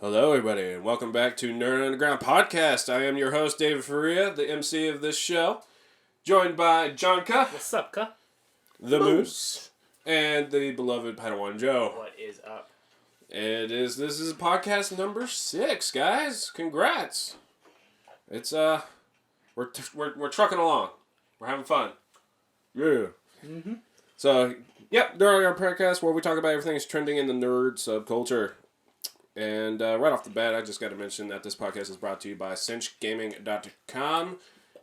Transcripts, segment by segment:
Hello, everybody, and welcome back to Nerd Underground Podcast. I am your host, David Foruria, the MC of this show, joined by JonKuh, What's up, Kuh? the Moose, and the beloved Padawan Joe. What is up? This is podcast number 6, guys. Congrats. It's we're trucking along. We're having fun. Yeah. Mm-hmm. So, yep, during our podcast where we talk about everything that's trending in the nerd subculture. And right off the bat, I just got to mention that this podcast is brought to you by cinchgaming.com.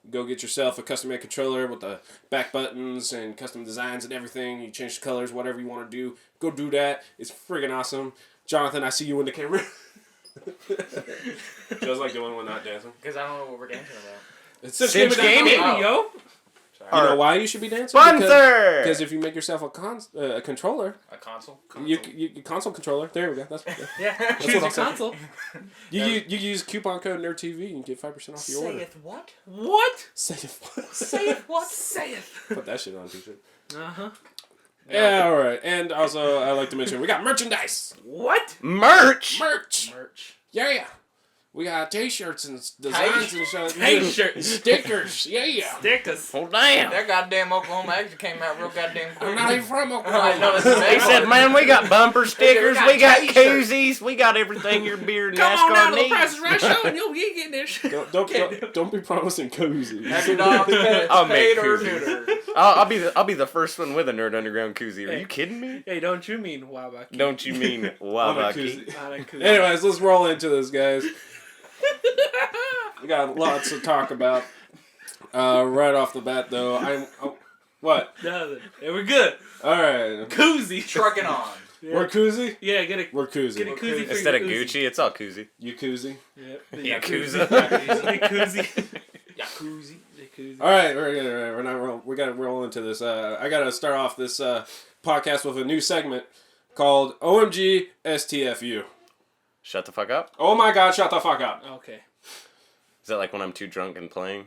Go get yourself a custom-made controller with the back buttons and custom designs and everything. You change the colors, whatever you want to do. Go do that. It's friggin' awesome. Jonathan, I see you in the camera. Joe's like the only one not dancing. Because I don't know what we're dancing about. It's Cinch Gaming, yo. You know why you should be dancing? Sponsor! Because if you make yourself a controller. A console? You console controller. There we go. That's yeah, choose a console. You use coupon code NerdTV and get 5% off your order. Saith what? What? Saith what? Saith what? Saith. Put that shit on a t-shirt. Uh-huh. Yeah, alright. And also, I like to mention, we got merchandise. What? Merch! Yeah. We got t-shirts and designs and shit. T-shirts. Stickers. Yeah. Stickers. Oh, damn. That goddamn Oklahoma accent came out real goddamn quick. I'm not even from I Oklahoma. know, it's He amazing. said, man, we got bumper stickers, we got t-shirts. koozies, we got everything your beard and Come on down NASCAR to the needs. Price is Right show and you'll be getting this. Don't be promising cozy. Have your dog I'll make paid or koozies. neutered. I'll be the first one with a Nerd Underground koozie. Are you kidding me? Hey, don't you mean Wabaki? Don't you mean Wabaki? Anyways, let's roll into this, guys. We got lots to talk about. Right off the bat, though, what? Nothing. Hey, we're good. All right, Koozie. Trucking on. Yeah. we're koozie. Yeah, get a We're Get a koozie. koozie for Instead of your Gucci, it's all koozie. You koozie. Yep. Yakuza. Yakuza. Yakuza. Yakuza. All right, we got to roll into this. I got to start off this podcast with a new segment called OMG STFU. Shut the fuck up. Oh my God! Shut the fuck up. Okay. Is that like when I'm too drunk and playing?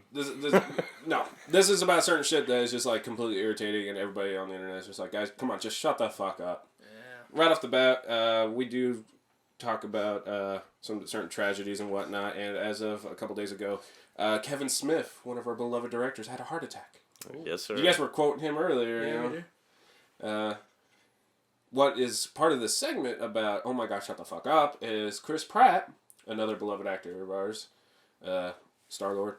No, this is about certain shit that is just like completely irritating, and everybody on the internet is just like, guys, come on, just shut the fuck up. Yeah. Right off the bat, we do talk about some certain tragedies and whatnot, and as of a couple days ago, Kevin Smith, one of our beloved directors, had a heart attack. Yes, sir. You guys were quoting him earlier, Yeah, you we know. do. What is part of this segment about, oh my gosh, shut the fuck up, is Chris Pratt, another beloved actor of ours, Star-Lord,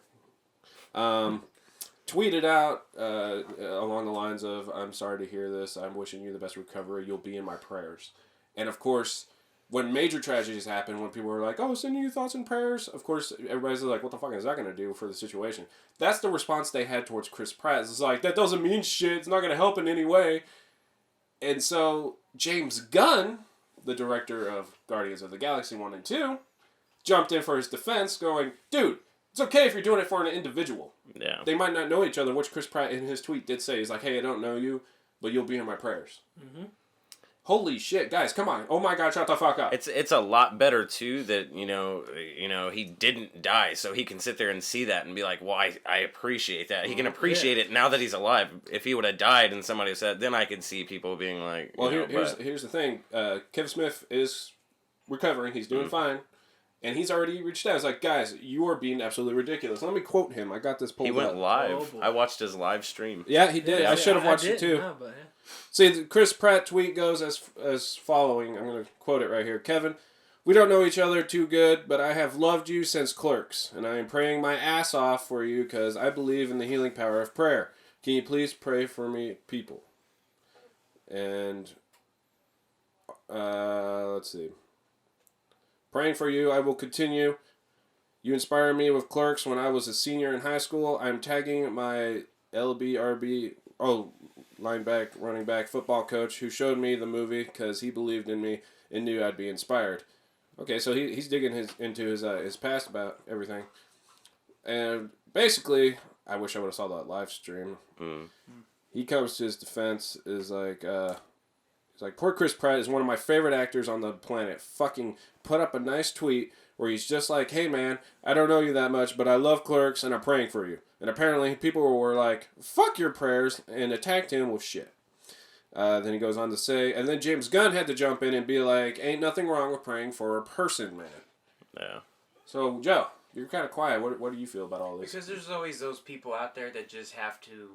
tweeted out along the lines of, I'm sorry to hear this, I'm wishing you the best recovery, you'll be in my prayers. And of course, when major tragedies happen, when people are like, oh, sending you thoughts and prayers, of course, everybody's like, what the fuck is that going to do for the situation? That's the response they had towards Chris Pratt. It's like, that doesn't mean shit, it's not going to help in any way. And so, James Gunn, the director of Guardians of the Galaxy 1 and 2, jumped in for his defense, going, dude, it's okay if you're doing it for an individual. Yeah. They might not know each other, which Chris Pratt in his tweet did say. He's like, hey, I don't know you, but you'll be in my prayers. Mm-hmm. Holy shit, guys, come on. Oh my God, shut the fuck up. It's a lot better too that you know he didn't die, so he can sit there and see that and be like, well, I appreciate that. He can appreciate it now that he's alive. If he would have died and somebody said, then I could see people being like, well, here's the thing. Kevin Smith is recovering. He's doing fine. And he's already reached out. He's like, guys, you are being absolutely ridiculous. Let me quote him. I got this pulled up. He went live. Oh, I watched his live stream. Yeah, he did. I should have watched it too. No, but, See, the Chris Pratt tweet goes as following. I'm going to quote it right here. Kevin, we don't know each other too good, but I have loved you since Clerks, and I am praying my ass off for you because I believe in the healing power of prayer. Can you please pray for me, people? And, let's see. Praying for you, I will continue. You inspired me with Clerks when I was a senior in high school. I'm tagging my LBRB, running back football coach who showed me the movie because he believed in me and knew I'd be inspired. Okay, so he's digging into his past about everything. And basically, I wish I would have saw that live stream. He comes to his defense, is like, he's like, poor Chris Pratt is one of my favorite actors on the planet. Fucking put up a nice tweet where he's just like, hey man, I don't know you that much, but I love Clerks and I'm praying for you. And apparently people were like, fuck your prayers, and attacked him with shit. Then he goes on to say, and then James Gunn had to jump in and be like, ain't nothing wrong with praying for a person, man. Yeah. So, Joe, you're kind of quiet. What do you feel about all this? Because there's always those people out there that just have to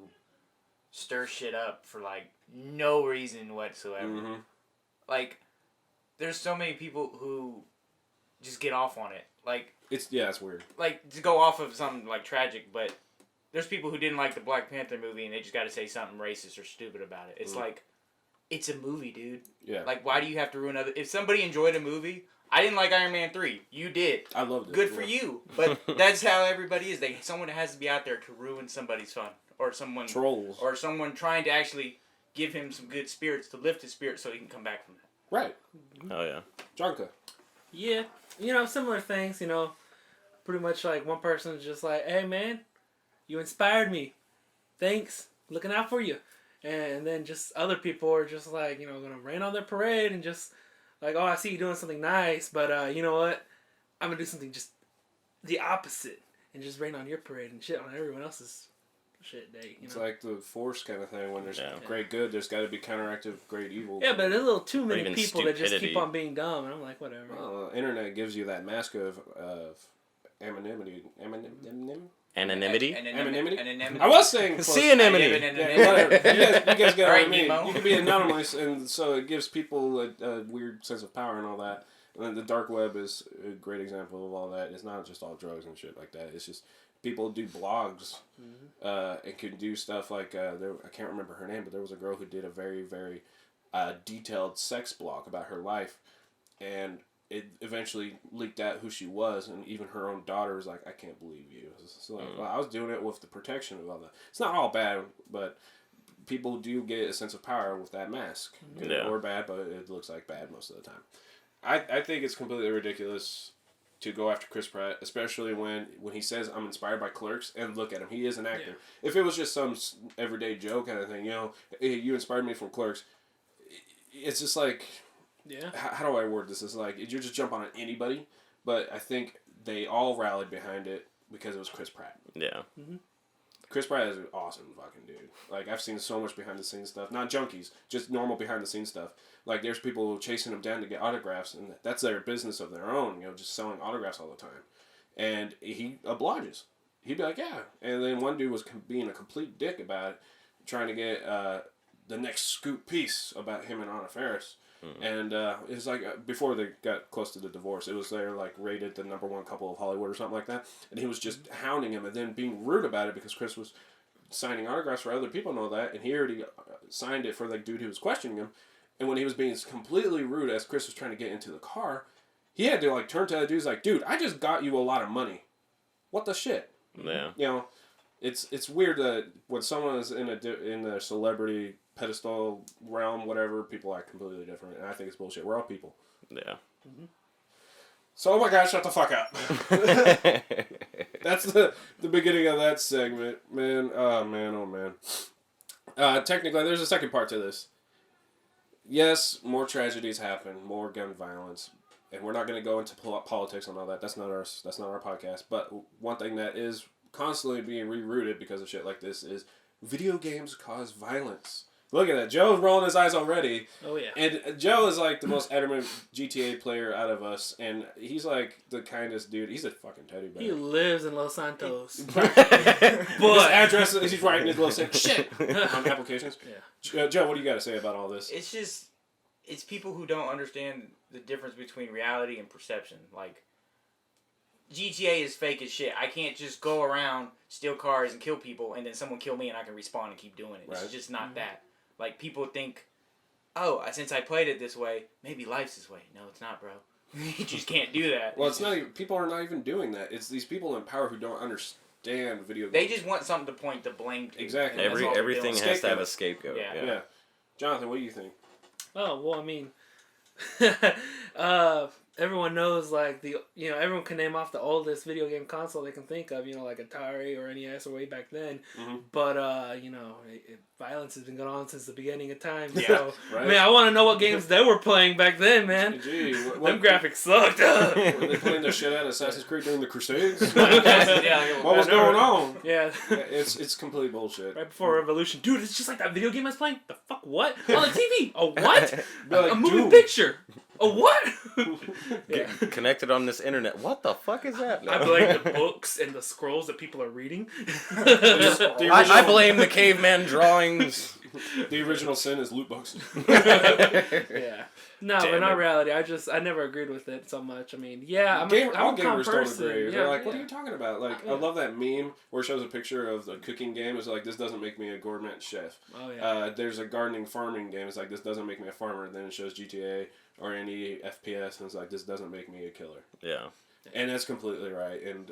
stir shit up for like no reason whatsoever. Mm-hmm. Like, there's so many people who just get off on it. Like, It's weird. like to go off of something like tragic, but there's people who didn't like the Black Panther movie and they just got to say something racist or stupid about it. It's like, it's a movie, dude. Yeah. Like, why do you have to ruin other? If somebody enjoyed a movie, I didn't like Iron Man 3. You did. I loved it. Good for you. But that's how everybody is. Someone has to be out there to ruin somebody's fun, or someone Trolls. or someone trying to actually give him some good spirits to lift his spirit so he can come back from that. Right. Oh yeah. JonKuh. Yeah, similar things. Pretty much like one person is just like, "Hey man, you inspired me. Thanks. Looking out for you." And then just other people are just like, gonna rain on their parade and just like, "Oh, I see you doing something nice, but you know what? I'm gonna do something just the opposite and just rain on your parade and shit on everyone else's shit day." It's like the Force kind of thing. When there's Yeah. great good, there's got to be counteractive great evil. Yeah, but there's a little too many even people that just stupidity. keep on being dumb, and I'm like, whatever. Well, the internet gives you that mask of anonymity. Anonymity. Anonymity? I was saying close. Anonymity. Yeah, whatever. You guys get what I Alright, mean. Nemo. You can be anonymous, and so it gives people a weird sense of power and all that. And then the dark web is a great example of all that. It's not just all drugs and shit like that. It's just people do blogs and can do stuff like I can't remember her name, but there was a girl who did a very, very detailed sex blog about her life, and it eventually leaked out who she was, and even her own daughter was like, "I can't believe you." So like, well, I was doing it with the protection of all that. It's not all bad, but people do get a sense of power with that mask. Good Yeah. or bad, but it looks like bad most of the time. I think it's completely ridiculous to go after Chris Pratt, especially when he says, "I'm inspired by Clerks," and look at him. He is an actor. Yeah. If it was just some everyday Joe kind of thing, "Hey, you inspired me from Clerks," it's just like... Yeah. How do I word this? It's like, you just jump on anybody, but I think they all rallied behind it because it was Chris Pratt. Yeah. Mm-hmm. Chris Pratt is an awesome fucking dude. Like, I've seen so much behind the scenes stuff. Not junkies, just normal behind the scenes stuff. Like, there's people chasing him down to get autographs, and that's their business of their own, just selling autographs all the time. And he obliges. He'd be like, yeah. And then one dude was being a complete dick about it, trying to get the next scoop piece about him and Anna Faris. Mm-hmm. And it was like before they got close to the divorce, it was they're like rated the #1 couple of Hollywood or something like that, and he was just hounding him and then being rude about it because Chris was signing autographs for other people and all that, and he already signed it for the dude who was questioning him, and when he was being completely rude as Chris was trying to get into the car, he had to like turn to the dude, like, "Dude, I just got you a lot of money. What the shit?" Yeah. It's weird that when someone is in a celebrity pedestal realm, whatever, people act completely different, and I think it's bullshit. We're all people. Yeah. Mm-hmm. So, oh my God, shut the fuck up. That's the beginning of that segment, man. Oh man. Technically, there's a second part to this. Yes, more tragedies happen, more gun violence, and we're not going to go into politics and all that. That's not our podcast. But one thing that is constantly being rerouted because of shit like this is video games cause violence. Look at that. Joe's rolling his eyes already. Oh, yeah. And Joe is like the most adamant GTA player out of us, and he's like the kindest dude. He's a fucking teddy bear. He lives in Los Santos. His address, he's writing his little shit on applications. Yeah. Joe, what do you got to say about all this? It's people who don't understand the difference between reality and perception. Like, GTA is fake as shit. I can't just go around, steal cars, and kill people, and then someone kill me, and I can respawn and keep doing it. Right. It's just not that. Like, people think, oh, since I played it this way, maybe life's this way. No, it's not, bro. You just can't do that. Well, it's not even, people are not even doing that. It's these people in power who don't understand video games. They just want something to point the blame to. Exactly. Everything has to have a scapegoat. Yeah. Jonathan, what do you think? Oh, well, I mean, everyone knows, like, everyone can name off the oldest video game console they can think of, like Atari or NES or way back then. Mm-hmm. But, violence has been going on since the beginning of time. Yeah, so, right? Man, I want to know what games they were playing back then, man. Gee, them graphics sucked. Were they playing the shit out of Assassin's Creed during the Crusades? Yeah, what was going on? Yeah. It's complete bullshit. Right before Revolution. Dude, it's just like that video game I was playing. The fuck, what? On the TV. A what? Like, a moving picture. Oh, what? Yeah. Get connected on this internet. What the fuck is that? I blame the books and the scrolls that people are reading. I blame the caveman drawings. The original sin is loot boxes. Yeah. No, Damn but in all it. reality, I never agreed with it so much. I mean, yeah, I'm All a calm gamers don't person. agree. Yeah, They're like, what yeah. are you talking about? Like, Yeah. I love that meme where it shows a picture of the cooking game. It's like, this doesn't make me a gourmet chef. Oh, yeah. There's a gardening farming game. It's like, this doesn't make me a farmer. And then it shows GTA or any FPS, and it's like, this doesn't make me a killer. Yeah. And that's completely right. And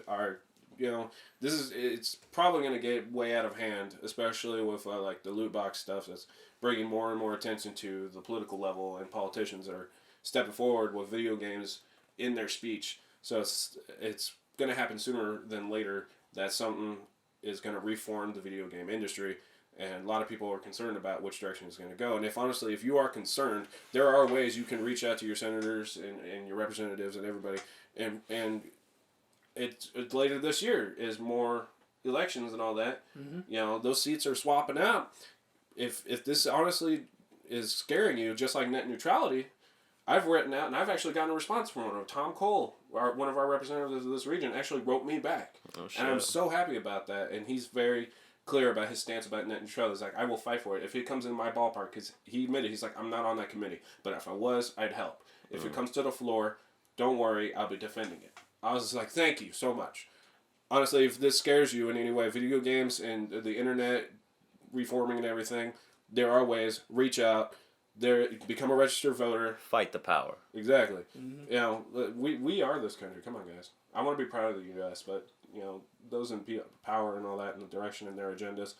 it's probably going to get way out of hand, especially with like the loot box stuff that's bringing more and more attention to the political level, and politicians that are stepping forward with video games in their speech. So it's going to happen sooner than later that something is going to reform the video game industry. And a lot of people are concerned about which direction it's going to go. And if you are concerned, there are ways you can reach out to your senators and your representatives and everybody. And it's later this year is more elections and all that. Mm-hmm. Those seats are swapping out. If this honestly is scaring you, just like net neutrality, I've written out, and I've actually gotten a response from one. Tom Cole, one of our representatives of this region, actually wrote me back. Oh, shit. And I'm so happy about that. And he's very clear about his stance about net neutrality. He's like, I will fight for it if it comes in my ballpark. Because he admitted, he's like, I'm not on that committee. But if I was, I'd help. If it comes to the floor, don't worry, I'll be defending it. I was just like, thank you so much. Honestly, if this scares you in any way, video games and the internet reforming and everything, there are ways. Reach out. Become a registered voter. Fight the power. Exactly. Mm-hmm. We are this country. Come on, guys. I want to be proud of the U.S., but those in power and all that, and the direction and their agendas,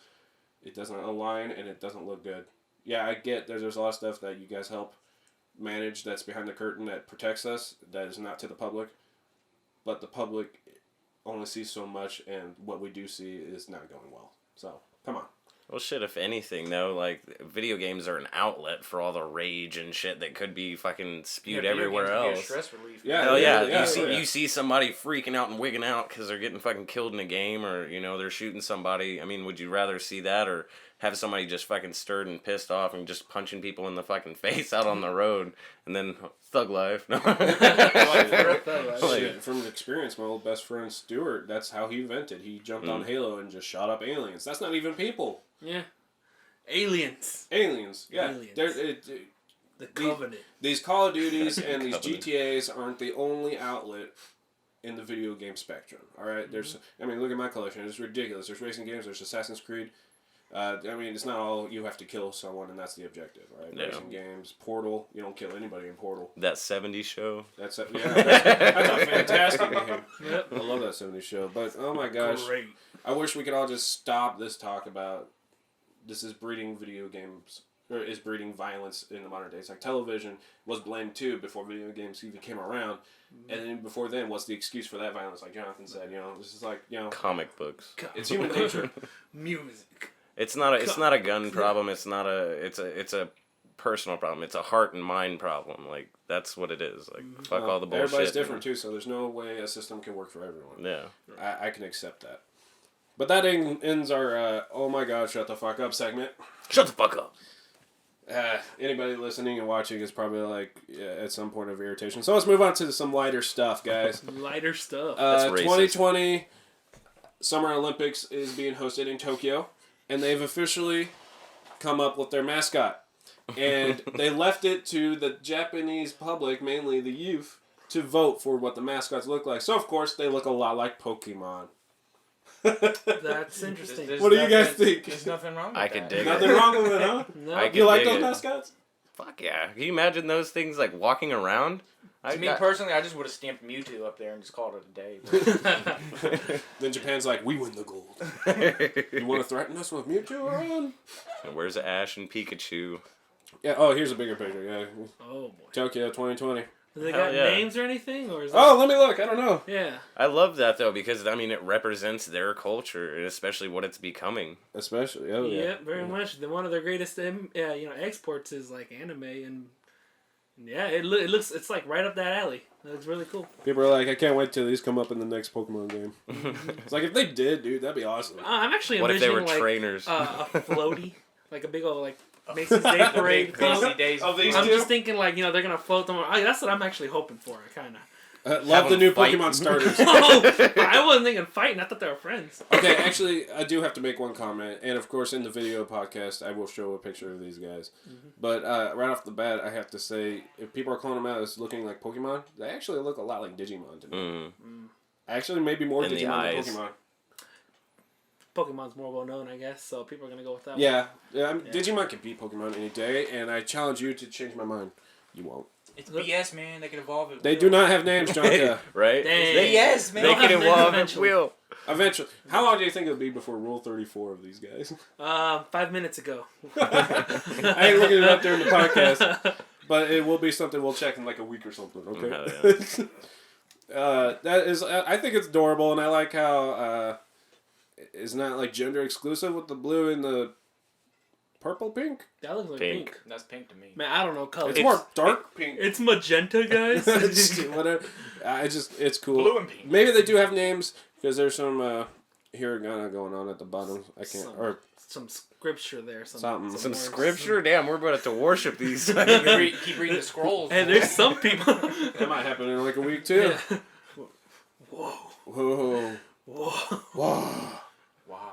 it doesn't align and it doesn't look good. Yeah, I get there's a lot of stuff that you guys help manage that's behind the curtain that protects us, that is not to the public, but the public only sees so much, and what we do see is not going well. So come on. Well, shit, if anything, though, like, video games are an outlet for all the rage and shit that could be fucking spewed everywhere else. Stress relief. Yeah, Hell yeah. yeah. You see somebody freaking out and wigging out because they're getting fucking killed in a game, or, they're shooting somebody. I mean, would you rather see that or have somebody just fucking stirred and pissed off and just punching people in the fucking face out on the road, and then thug life? No. Shit, from experience, my old best friend Stuart, that's how he vented. He jumped on Halo and just shot up aliens. That's not even people. Yeah. Aliens. Aliens. Yeah. Aliens. The Covenant. These Call of Duties and these Covenant. GTAs aren't the only outlet in the video game spectrum. All right? Look at my collection. It's ridiculous. There's racing games. There's Assassin's Creed. It's not all you have to kill someone and that's the objective, right? Yeah. Racing games, Portal. You don't kill anybody in Portal. That 70s show. That's a fantastic game. Yep. I love that 70s show. But, oh my gosh. Great. I wish we could all just stop this talk about this is breeding video games, or is breeding violence in the modern days. Like, television was blamed too before video games even came around. And then before then, what's the excuse for that violence? Like Jonathan said, this is like, Comic books. it's human nature. Music. It's not a gun problem. It's a personal problem. It's a heart and mind problem. Like, that's what it is. Like, fuck all the bullshit. Everybody's different too, so there's no way a system can work for everyone. Yeah. I can accept that. But that ends our, oh my god, shut the fuck up segment. Shut the fuck up. Anybody listening and watching is probably like at some point of irritation. So let's move on to some lighter stuff, guys. Lighter stuff. That's racist. 2020 Summer Olympics is being hosted in Tokyo, and they've officially come up with their mascot. And they left it to the Japanese public, mainly the youth, to vote for what the mascots look like. So, of course, they look a lot like Pokemon. That's interesting. What do you guys think? There's nothing wrong with that. I could dig Nothing wrong with it, huh? No. I You like dig those it. mascots? Fuck yeah. Can you imagine those things, like, walking around? To me personally, I just would have stamped Mewtwo up there and just called it a day. Then Japan's like, we win the gold. You want to threaten us with Mewtwo around? Where's Ash and Pikachu? Yeah. Oh, here's a bigger picture. Yeah. Oh boy. Tokyo 2020. Do they Hell got yeah. names or anything, or is that... Oh, let me look. I don't know. Yeah. I love that, though, because, I mean, it represents their culture, and especially what it's becoming. Especially. Oh yeah. Yeah, very much. One of their greatest, exports is like anime, and yeah, it looks. It's like right up that alley. It looks really cool. People are like, I can't wait till these come up in the next Pokemon game. It's like if they did, dude, that'd be awesome. I'm actually What if they envisioning were like trainers? a floaty, like a big old like Macy's Day Parade. Macy's Days. Of these I'm two? just thinking like they're gonna float them. That's what I'm actually hoping for. Kind of. Love the them new fight. Pokemon starters. I wasn't thinking fighting. I thought they were friends. Okay, actually, I do have to make one comment, and of course, in the video podcast, I will show a picture of these guys. But right off the bat, I have to say, if people are calling them out as looking like Pokemon, they actually look a lot like Digimon to me. Actually, maybe more In the Digimon eyes. than Pokemon. Pokemon's more well known, I guess, so people are gonna go with that. one. Yeah, Digimon can beat Pokemon any day, and I challenge you to change my mind. You won't. It's BS, man. They can evolve it. They do not have names, JonKuh. Right? Dang. BS, man. They They'll can have names evolve at eventually. will. Eventually. How long do you think it'll be before Rule 34 of these guys? 5 minutes ago. I ain't looking it up during the podcast, but it will be something we'll check in like a week or something, okay? That is, I think it's adorable, and I like how it's not like gender exclusive with the blue and the purple pink. That looks like Pink. pink. That's pink to me. Man, I don't know color. It's more dark pink. It's magenta, guys. Whatever. It's cool. Blue and pink. Maybe they do have names because there's some hiragana going on at the bottom. I can't or Some scripture there. Something. Some words. scripture? Damn, we're about to worship these. Keep reading the scrolls. Hey, there's some people. that might happen in like a week too. Yeah. Whoa. Whoa. Whoa. Whoa. Wow.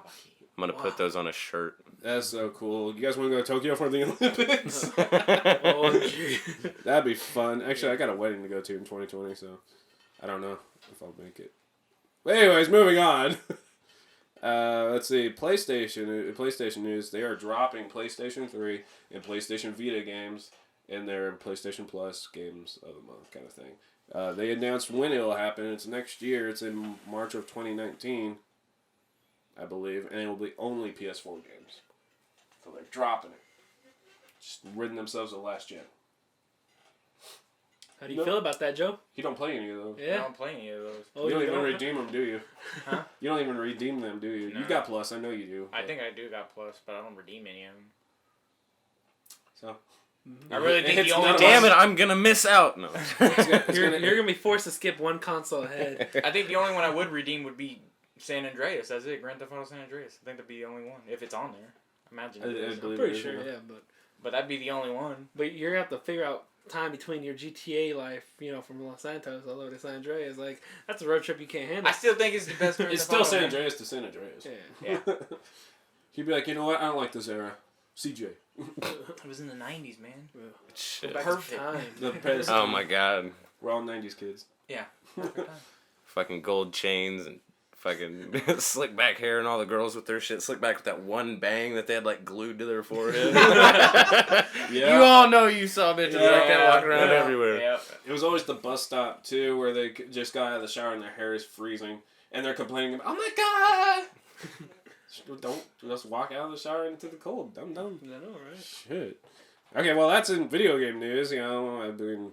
I'm gonna put those on a shirt. That's so cool. You guys want to go to Tokyo for the Olympics? Oh, gee. That'd be fun. Actually, I got a wedding to go to in 2020, so I don't know if I'll make it. But anyways, moving on. Let's see. PlayStation news. They are dropping PlayStation 3 and PlayStation Vita games in their PlayStation Plus games of the month kind of thing. They announced when it'll happen. It's next year. It's in March of 2019, I believe, and it will be only PS4 games. So they're dropping it. Just ridding themselves of last gen. How do you feel about that, Joe? You don't play any of those. I Yeah. don't play any of those. Oh, You don't you even don't? redeem them, do you? Huh? You don't even redeem them, do you? No. You got Plus, I know you do. I but- think I do got Plus, but I don't redeem any of them. So. I really think It's the only not a Damn must- it, I'm gonna miss out. No. You're gonna be forced to skip one console ahead. I think the only one I would redeem would be San Andreas. That's it. Grand Theft Auto San Andreas. I think that'd be the only one if it's on there. Imagine. I it is. believe Pretty it is, sure, yeah. yeah, But that'd be the only one. but you're gonna have to figure out time between your GTA life, from Los Santos all over to San Andreas. Like that's a road trip you can't handle. I still think it's the best. Grand It's Theft still Auto, San man. Andreas to San Andreas. Yeah. Yeah. He'd be like, you know what? I don't like this era. CJ. It was in the 90s, man. Shit. Perfect. Time. The best. Oh my god. We're all 90s kids. Yeah. Perfect time. Fucking gold chains and fucking slick back hair and all the girls with their shit slick back with that one bang that they had like glued to their forehead. You all know you saw bitches like that walking around Yeah. everywhere. Yeah. It was always the bus stop, too, where they just got out of the shower and their hair is freezing. And they're complaining, oh my god! Don't just walk out of the shower into the cold. Dumb. I know, right? Shit. Okay, well, that's in video game news. I mean,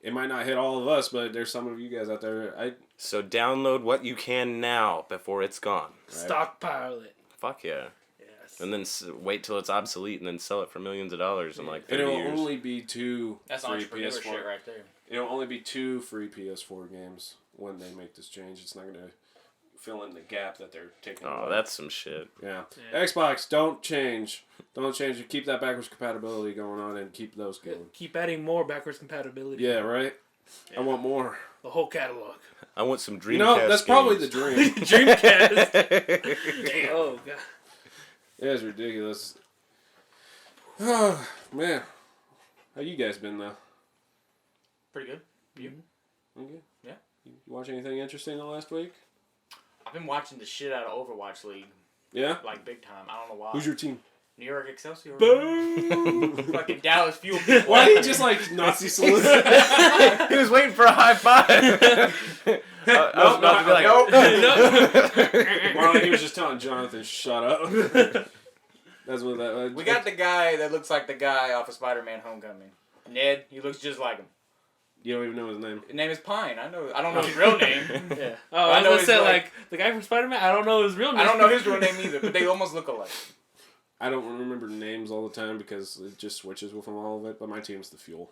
it might not hit all of us, but there's some of you guys out there. So download what you can now before it's gone. Stockpile it. Fuck yeah. Yes. And then wait till it's obsolete and then sell it for millions of dollars in like 30 It'll years. only be 2 That's free entrepreneurship PS4. right there. It'll only be 2 free PS4 games when they make this change. It's not going to fill in the gap that they're taking Oh, away. that's some shit. Yeah. Yeah. Xbox, don't change. Don't change. You keep that backwards compatibility going on and keep those going. Keep adding more backwards compatibility. Yeah, right? Yeah. I want more. The whole catalog. I want some Dreamcast You know, that's probably the games. dream. Dreamcast. Damn. Oh god. It is ridiculous. Oh, man. How you guys been, though? Pretty good. You? Okay. Yeah. You watch anything interesting the last week? I've been watching the shit out of Overwatch League, Yeah? like big time. I don't know why. Who's your team? New York Excelsior? Boom. Fucking Dallas Fuel people. Why did he just, like, Nazi salute? He was waiting for a high five. I was about to be like, Marlon, he was just telling Jonathan, shut up. That's what that... We got the guy that looks like the guy off of Spider-Man Homecoming. Ned, he looks just like him. You don't even know his name. His name is Pine. I don't know his real name. Yeah. Oh, I I was know gonna he's say like- like the guy from Spider-Man. I don't know his real name. I don't know his real name either, but they almost look alike. I don't remember names all the time because it just switches with them all of it, but my team's the Fuel.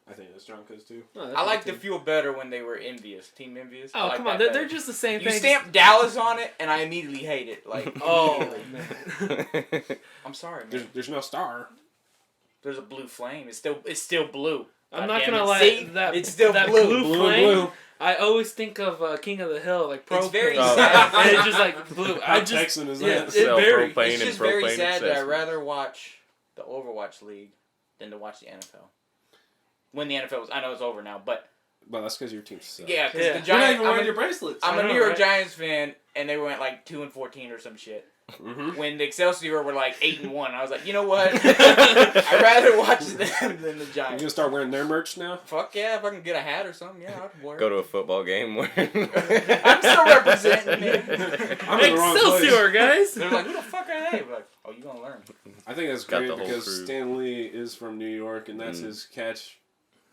I think that's JonKuh's too. Oh, that's I my like the team. Fuel better when they were envious. Team envious. I Oh like come on, that they're better. just the same You thing. stamp Dallas on it, and I immediately hate it. Like, Oh man. I'm sorry, man. There's no star. There's a blue flame. It's still blue. I'm not Goddamn gonna it. lie. See? That It's still that blue. flame. I always think of King of the Hill, like propane. It's very sad. And it's just like blue. How Texan is yeah, that? it Sell very. propane It's and just very propane sad that I'd accessories. rather watch the Overwatch League than to watch the NFL. When the NFL was, I know it's over now, but Well, that's because your team sucks. yeah, because Yeah. the You're not Giants. even wearing your bracelets. I'm I a know, New York right? Giants fan, and they went like 2-14 or some shit. Mm-hmm. When the Excelsior were like 8-1, I was like, you know what? I'd rather watch them than the You Giants. gonna start wearing their merch now? Fuck yeah, if I can get a hat or something, yeah, I'd wear it. Go to a football game where I'm still representing it. I'm in the wrong place. Excelsior, guys. They're like, who the fuck are they? I'm like, oh, you gonna learn. I think that's Got great the whole because crew. Stan Lee is from New York, and that's his catch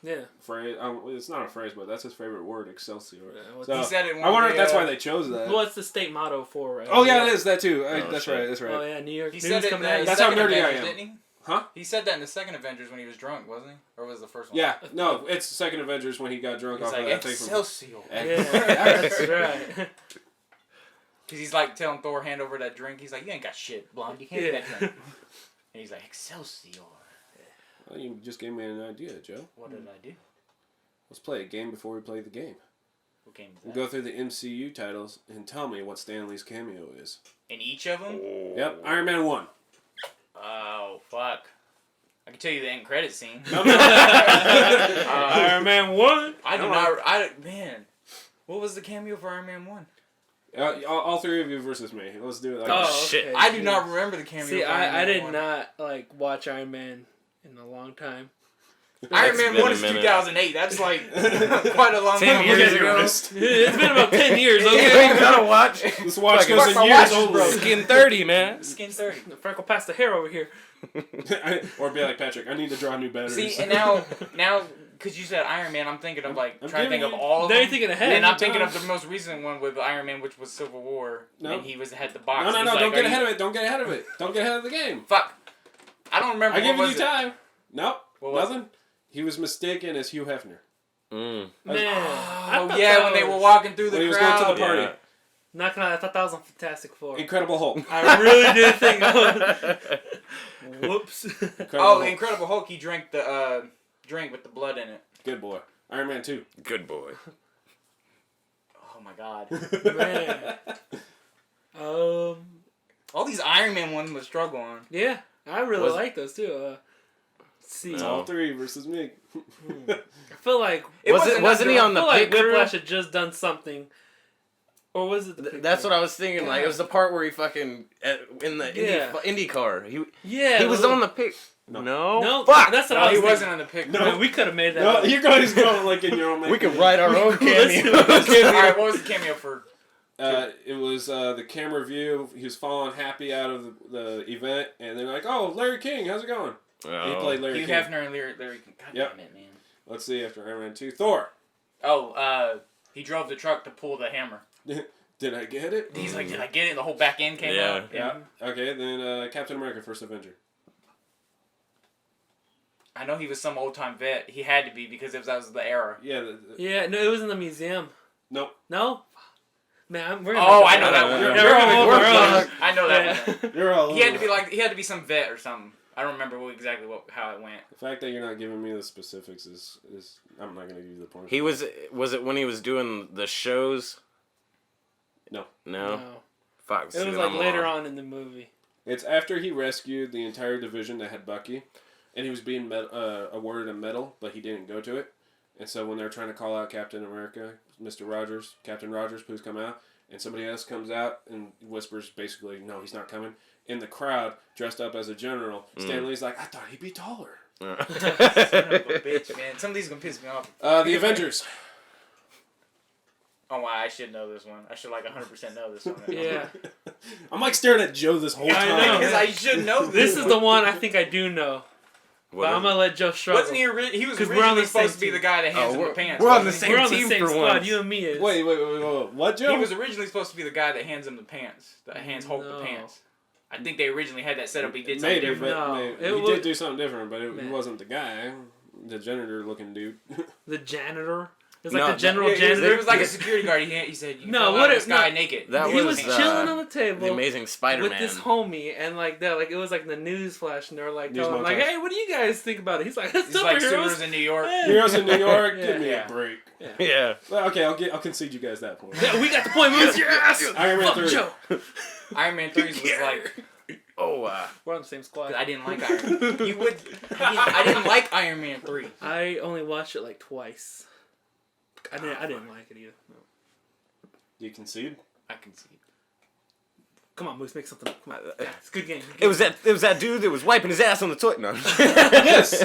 Yeah. phrase. It's not a phrase, but that's his favorite word, Excelsior. what's- So, He said it. I wonder if that's why they chose that. What's the state motto for? Oh yeah, New it is that too. Oh, That's shit. right. That's right. Oh yeah, New York. He News said it in coming the at you. That's how second nerdy I Avengers, am. didn't he? Huh? He said that in the second Avengers when he was drunk, wasn't he? Or was it the first one? Yeah, no, it's the second Avengers when he got drunk He's off like, of that thing from. Excelsior. Yeah, that's right. Because he's like telling Thor, hand over that drink. He's like, you ain't got shit, blonde. You can't get that Yeah. drink. And he's like, Excelsior. Well, you just gave me an idea, Joe. What did I do? Let's play a game before we play the game. What game is We'll that? go through the MCU titles and tell me what Stan Lee's cameo is. In each of them? Yep, Iron Man 1. Oh, fuck. I can tell you the end credit scene. Iron Man 1. I do Come not. Man. What was the cameo for Iron Man 1? All three of you versus me. Let's do it like Oh, that. shit. okay. I do not remember the cameo See, for Iron Man I did 1. not like watch Iron Man in a long time. Iron It's Man been 1 a is minute. 2008. That's like quite a long 10 time years ago. ago. It's been about 10 years. You Okay. gotta watch. This watch Fucking goes fuck in my years watches, only. bro. Skin 30, man. Skin 30. Freckle past the hair over here. Or be like Patrick, I need to draw new batteries. See, and now, because you said Iron Man, I'm thinking of like I'm trying to think of giving all of Now them. you're thinking ahead. And I'm thinking of the most recent one with Iron Man, which was Civil War. No. And he had the box. no, He's don't like, get "Are ahead you-" of it. Don't get ahead of it. Don't get ahead of the game. Fuck. I don't remember. I what give was you it. time. Nope. What was Nothing. He was mistaken as Hugh Hefner. Mm. Man. I Oh thought yeah, that when they was- were walking through the When he was going to crowd. the party. Yeah. Not gonna lie, I thought that was on Fantastic Four. Incredible Hulk. I really did think. Whoops. Incredible Oh, Hulk. the Incredible Hulk. He drank the drink with the blood in it. Good boy. Iron Man 2. Good boy. Oh my god. Man. All these Iron Man ones was struggle on. Yeah, I really Was- like those too. Let's see, No. All three versus me. I feel like Wasn't he on the I feel like pit crew? Whiplash had just done something, or was it the? Pit That's crew? what I was thinking. Like it was the part where he fucking in the Yeah. Indy car. He Yeah, was on the pick. No. No, Fuck. that's what No, I was he thinking. wasn't on the pick. No. Man, we could have made that. No, up. you guys going like in your own. We could write our own Let's cameo. do it. Alright, what was the cameo for? It was the camera view. He was falling happy out of the event, and they're like, "Oh, Larry King, how's it going?" And he played Larry Hugh King. Hefner and Larry King. God Yep. damn it, man. Let's see after Iron Man 2. Thor. Oh, he drove the truck to pull the hammer. Did I get it? He's like, did I get it? The whole back end came Yeah. out. Yeah. Okay, then Captain America: First Avenger. I know he was some old time vet. He had to be because that was the era. Yeah. Yeah, no, it was in the museum. Nope. No, man, we're. Oh, I know that one. Yeah, Yeah, we're all over. I know that one. You're all. He had to over. be he had to be some vet or something. I don't remember exactly how it went. The fact that you're not giving me the specifics is I'm not gonna give you the point. He was it when he was doing the shows? No. No. Fuck. It was like later on in the movie. It's after he rescued the entire division that had Bucky, and he was being awarded a medal, but he didn't go to it. And so when they're trying to call out Captain America, Mr. Rogers, Captain Rogers, please come out, and somebody else comes out and whispers basically, no, he's not coming. In the crowd, dressed up as a general, Stan Lee's like, I thought he'd be taller. Son of a bitch, man. Some of these gonna piss me off. The Avengers. Oh wow, I should know this one. I should 100% know this one. Yeah, I'm like staring at Joe this whole I time. know. Because I should know this. this is the one I think I do know, but I'm gonna let Joe struggle. Wasn't he? He was 'Cause we're on originally the supposed same to be team. the guy that hands Oh, him we're- the pants. we're on the wasn't same We're on the team same for squad. once. You and me is. Wait. What, Joe? He was originally supposed to be the guy that hands him the pants. That hands Hulk No. the pants. I think they originally had that set up. He did something Maybe, different. but No, maybe. it He was- did do something different, but he Man. wasn't the guy. The janitor looking dude. The janitor. was like No, the general Yeah, janitor. he was like a security guard. He said, "You No, fell what out of if- the sky no. naked." That He was chilling on the table. The Amazing Spider-Man. With this homie, and like that, like it was like the news flash, and they were like News telling him, like, montage. "Hey, what do you guys think about it?" He's like, "It's He's like superheroes." supers in New York. Yeah. Heroes in New York, Yeah. give me Yeah. a break. Yeah. Well, okay, I'll concede you guys that point. Yeah, we got the point. Moves your ass. Iron Man Fuck 3. Joe. Iron Man 3's was like, Oh, We're on the same squad. I didn't like Iron Man. I didn't like Iron Man 3. I only watched it like twice. I didn't like it either. No. You concede? I can see it. Come on, Moose, make something up. Come on. Yeah, it's a good game. it was that dude that was wiping his ass on the toilet. No. Yes!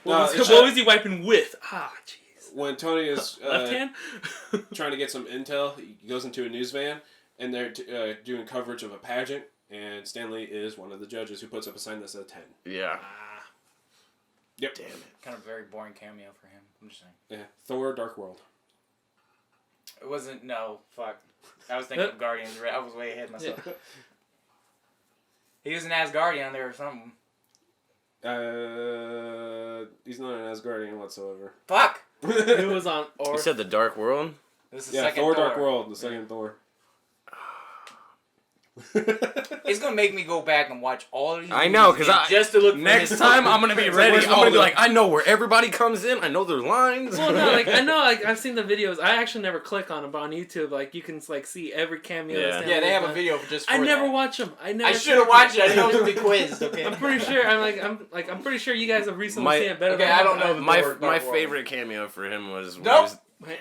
What it's, was he wiping with? Ah, jeez. when Tony is Left hand? trying to get some intel, he goes into a news van, and they're doing coverage of a pageant, and Stan Lee is one of the judges who puts up a sign that says 10. Yeah. Ah. Yep. Damn it. Kind of very boring cameo for him. I'm just saying. Yeah. Thor, Dark World. It wasn't. No, fuck. I was thinking of Guardians. I was way ahead of myself. Yeah. He was an Asgardian there or something. He's not an Asgardian whatsoever. Fuck. It was on You or said the Dark World? This is Yeah, second Thor, Thor. Dark World, the second Thor. It's gonna make me go back and watch all of these. I know, movies 'cause again just to look. For Next this time, I'm gonna be It's like, ready. where's I'm gonna be Alden? like, I know where everybody comes in. I know their lines. Well, no, like I know, like I've seen the videos. I actually never click on them, but on YouTube, like you can like see every cameo. Yeah. that Stan Yeah, they Lee's have a done. video for just. I for never that. watch them. I never. I should have watched it. I didn't know it was gonna be quizzed. Okay. I'm pretty sure. I'm pretty sure you guys have recently seen it better. Okay, than I me. don't know. My Dark my World. favorite cameo for him was when Nope. he was-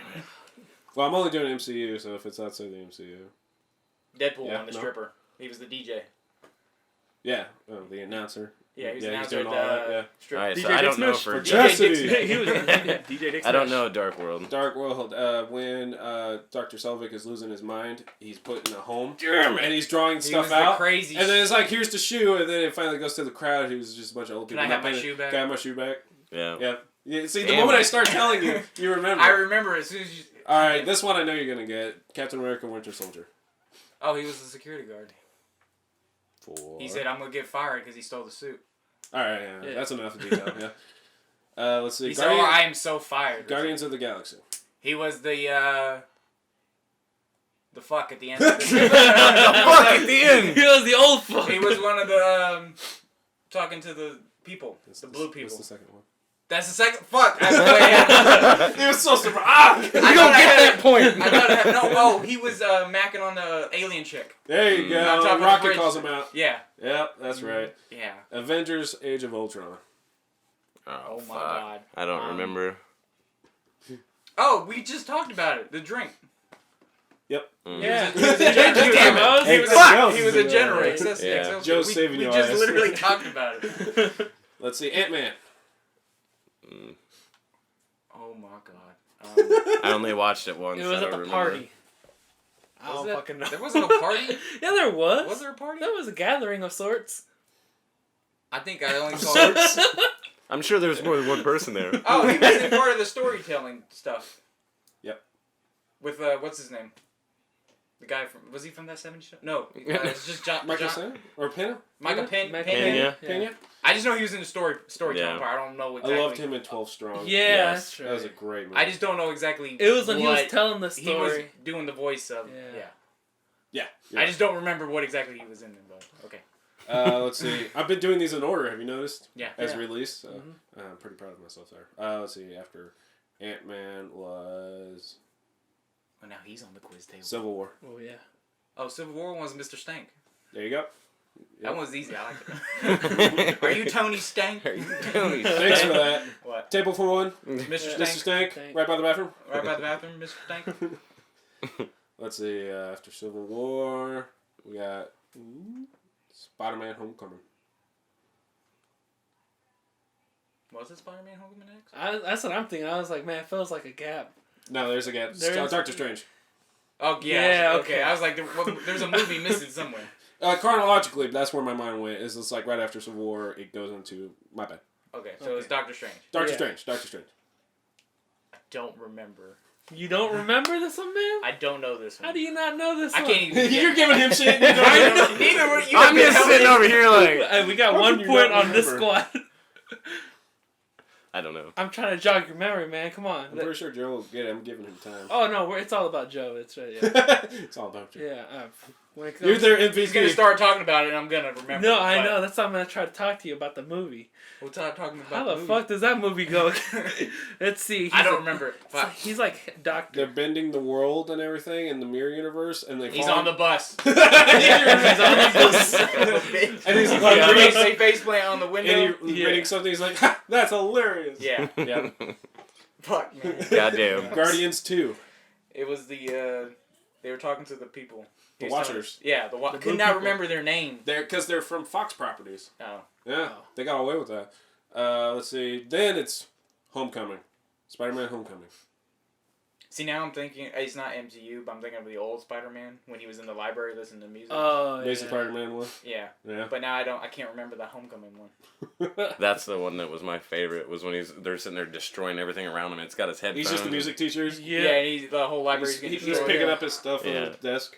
Well, I'm only doing MCU, so if it's outside the MCU. Deadpool Yeah, on the no. stripper. He was the DJ. Yeah, the announcer. Yeah, he was he's announcer doing at all that, yeah. stripper. Alright, so DJ I don't know Dick for Smash. Chastity. He was DJ Dick I don't Smash. know Dark World. Dark World, when Dr. Selvig is losing his mind, he's put in a home. Damn it. And he's drawing He stuff was the out. crazy. And then it's like, here's the shoe, and then it finally goes to the crowd, who's just a bunch of old Can people. I have my Not shoe back? Can I have my shoe back? Yeah. Yeah. Yeah, see, the Damn moment it. I start telling you, you remember. I remember as soon as you. Alright, this one I know you're gonna get. Captain America Winter Soldier. Oh, he was the security guard. 4. He said, "I'm gonna get fired because he stole the suit." Alright, yeah, Yeah. that's enough detail, yeah. Let's see. He said, "Oh, I am so fired." Guardians of the Galaxy. He was the fuck at the end. Fuck at the end. He was the old fuck. He was one of the talking to the people, the blue people. What's the second one? That's the second. Fuck. I was way ahead. He was so super. Ah! You don't get that point. I thought I had, no. Oh, he was macking on the alien chick. There you On top go. of the Rocket bridge. calls him out. Yeah. Yep, that's right. Yeah. Avengers: Age of Ultron. Oh my fuck. God. I don't remember. Oh, we just talked about it. The drink. Yep. Yeah. He was a generator. Damn it. He was Fuck! a, he was a Yeah. generator. Yeah. Joe's saving we your just ass. literally talked about it. Let's see. Ant-Man. Oh my God. I only watched it once. It was I at don't the remember. party. I Was don't it- fucking know. There wasn't a party? Yeah, there was. Was there a party? There was a gathering of sorts. I think I only saw Sorts? I'm sure there's more than one person there. Oh, he was in part of the storytelling stuff. Yep. With, what's his name? The guy from, was he from that 70s show? No, it's just John. Michael John Cena? Or Pena? Michael Pena. Pena. Pena? I just know he was in the storytelling Yeah. part. I don't know I exactly. loved him in 12 Strong. Yeah, Yes. that's true. That was a great movie. I just don't know exactly. It was when he was what telling the he was story. doing the voice of. Yeah. Yeah. Yeah. I just don't remember what exactly he was in. But okay. Let's see. I've been doing these in order. Have you noticed? Yeah. As Yeah. released. So, Mhm. I'm pretty proud of myself there. Let's see. After Ant-Man was Well, now he's on the quiz table. Civil War. Oh yeah. Oh, Civil War was Mr. Stank. There you go. That one's easy. I like it. Are you Tony Stank? Thanks for that. What? Table for one. Mr. Yeah. Stank. Mr. Stank. Stank. Right by the bathroom. Right by the bathroom, Mr. Stank. Let's see. After Civil War, we got Spider-Man: Homecoming. Was it Spider-Man Homecoming next? That's what I'm thinking. I was like, man, it feels like a gap. No, there's a gap. There's- Doctor Strange. Oh, yeah. Yeah, Okay. okay. I was like, there's a movie missing somewhere. Chronologically, that's where my mind went. Is it's like right after Civil War, it goes into my bad. Okay, so it's Doctor Strange. Doctor Yeah. Strange. Doctor Strange. I don't remember. You don't remember this one, man? I don't know this one. How do you not know this I one? can't even. You're giving him shit. You I don't don't know. neither were you. I'm just sitting over here like, Hey, we got How one can you point not on this remember? squad. I don't know. I'm trying to jog your memory, man. Come on. I'm pretty sure Joe will get it. I'm giving him time. Oh no, it's all about Joe. It's right. Yeah. It's all about you. Yeah. When it You're comes, their He's gonna MVP. start talking about it, and I'm gonna remember. no, I but know. That's why I'm gonna try to talk to you about the movie. We'll start talking about How the the movie. fuck does that movie go? Let's see. I don't remember it. Fuck. He's like doctor. They're bending the world and everything in the mirror universe, and they He's fall on the bus. he's He's on the bus. And he's Like, like, they faceplant on the window. and he's Yeah. reading something. He's like, ha, "That's hilarious." Yeah. Yeah. Fuck, man. Goddamn. Guardians 2. It was the, they were talking to the people. The He was Watchers. telling- Yeah, The could blue not people. remember their name. Because they're from Fox properties. Oh. Yeah, Oh. they got away with that. Let's see. Then it's Homecoming. Spider-Man Homecoming. See, now I'm thinking, it's not MCU, but I'm thinking of the old Spider-Man when he was in the library listening to music. Oh, Amazing yeah. Spider-Man one. Yeah. Yeah. But now I can't remember the Homecoming one. That's the one that was my favorite. Was when they're sitting there destroying everything around him. It's got his headphones. He's just the music teacher. Yeah, Yeah. and the whole library's getting He's destroyed. picking yeah. up his stuff on Yeah. his desk.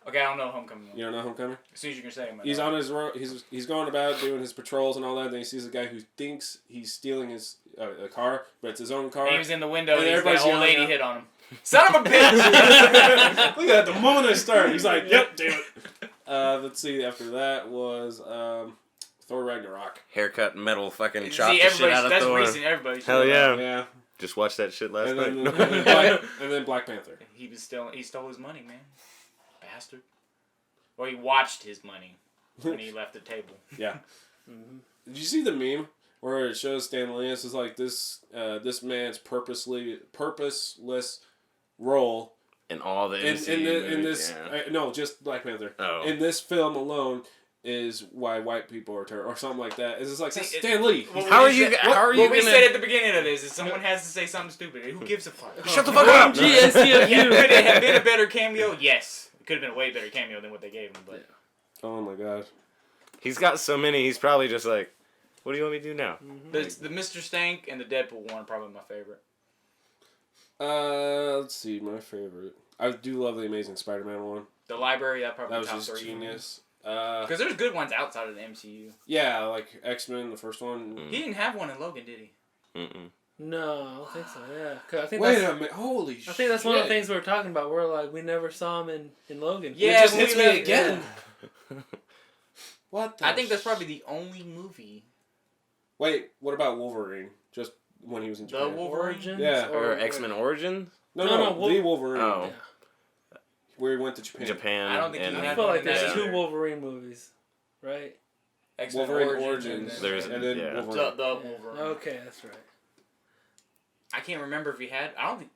Okay, I don't know Homecoming one. You don't know Homecoming? As soon as you can say him. I He's know. on his road. He's going about doing his patrols and all that. And then he sees a guy who thinks he's stealing his a car, but it's his own car. And he was in the window and, And that everybody's old yelling lady out. hit on him. Son of a bitch! Look at that. The moment I start, he's like, "Yep, damn it." Let's see. After that was Thor Ragnarok. Haircut, metal, fucking See, chop the shit everybody's, out of that's Thor. recent. Everybody. Hell yeah. Yeah. Just watched that shit last And night. then Black Panther. He stole his money, man. Bastard. Or he watched his money when he left the table. Yeah. Did you see the meme where it shows Stan Lee? It's like this man's purposeless role And all the in MCU this yeah. no, just Black Panther. Oh. In this film alone is why white people are terror or something like that. It's just like See, Stan Lee. Well, How we are you? said- How are you What we gonna? said at the beginning of this is someone has to say something stupid. Who gives a fuck? Shut the fuck up! Yeah, could it GSCFU. have been a better cameo? Yes. It could have been a way better cameo than what they gave him, but Oh my god. He's got so many. He's probably just like, what do you want me to do now? the Mr. Stank and the Deadpool one are probably my favorite. Let's see, my favorite. I do love the Amazing Spider-Man one. The library, that probably That was top just 3. genius. Because there's good ones outside of the MCU. Yeah, like X-Men, the first one. He didn't have one in Logan, did he? Mm-mm. No, I don't think so. Yeah, 'cause I think Wait that's. a minute! Holy shit! I think that's one of the things we were talking about. We're like, we never saw him in Logan. Yeah, It just when hits we me left- again. What? The I think that's probably the only movie. Wait, what about Wolverine? Just when he was in The Japan. Wolverine? Origins. Yeah. Or X-Men Origins? No, No, no, no, the Wolverine. Yeah. Where he went to Japan. Japan. I don't think and he I had feel one like there's in two there. Wolverine movies, right? X-Men Wolverine Origins. Origins. There's- and then yeah. Wolverine. The Yeah. Wolverine. Okay, that's right. I can't remember if he had. I don't think.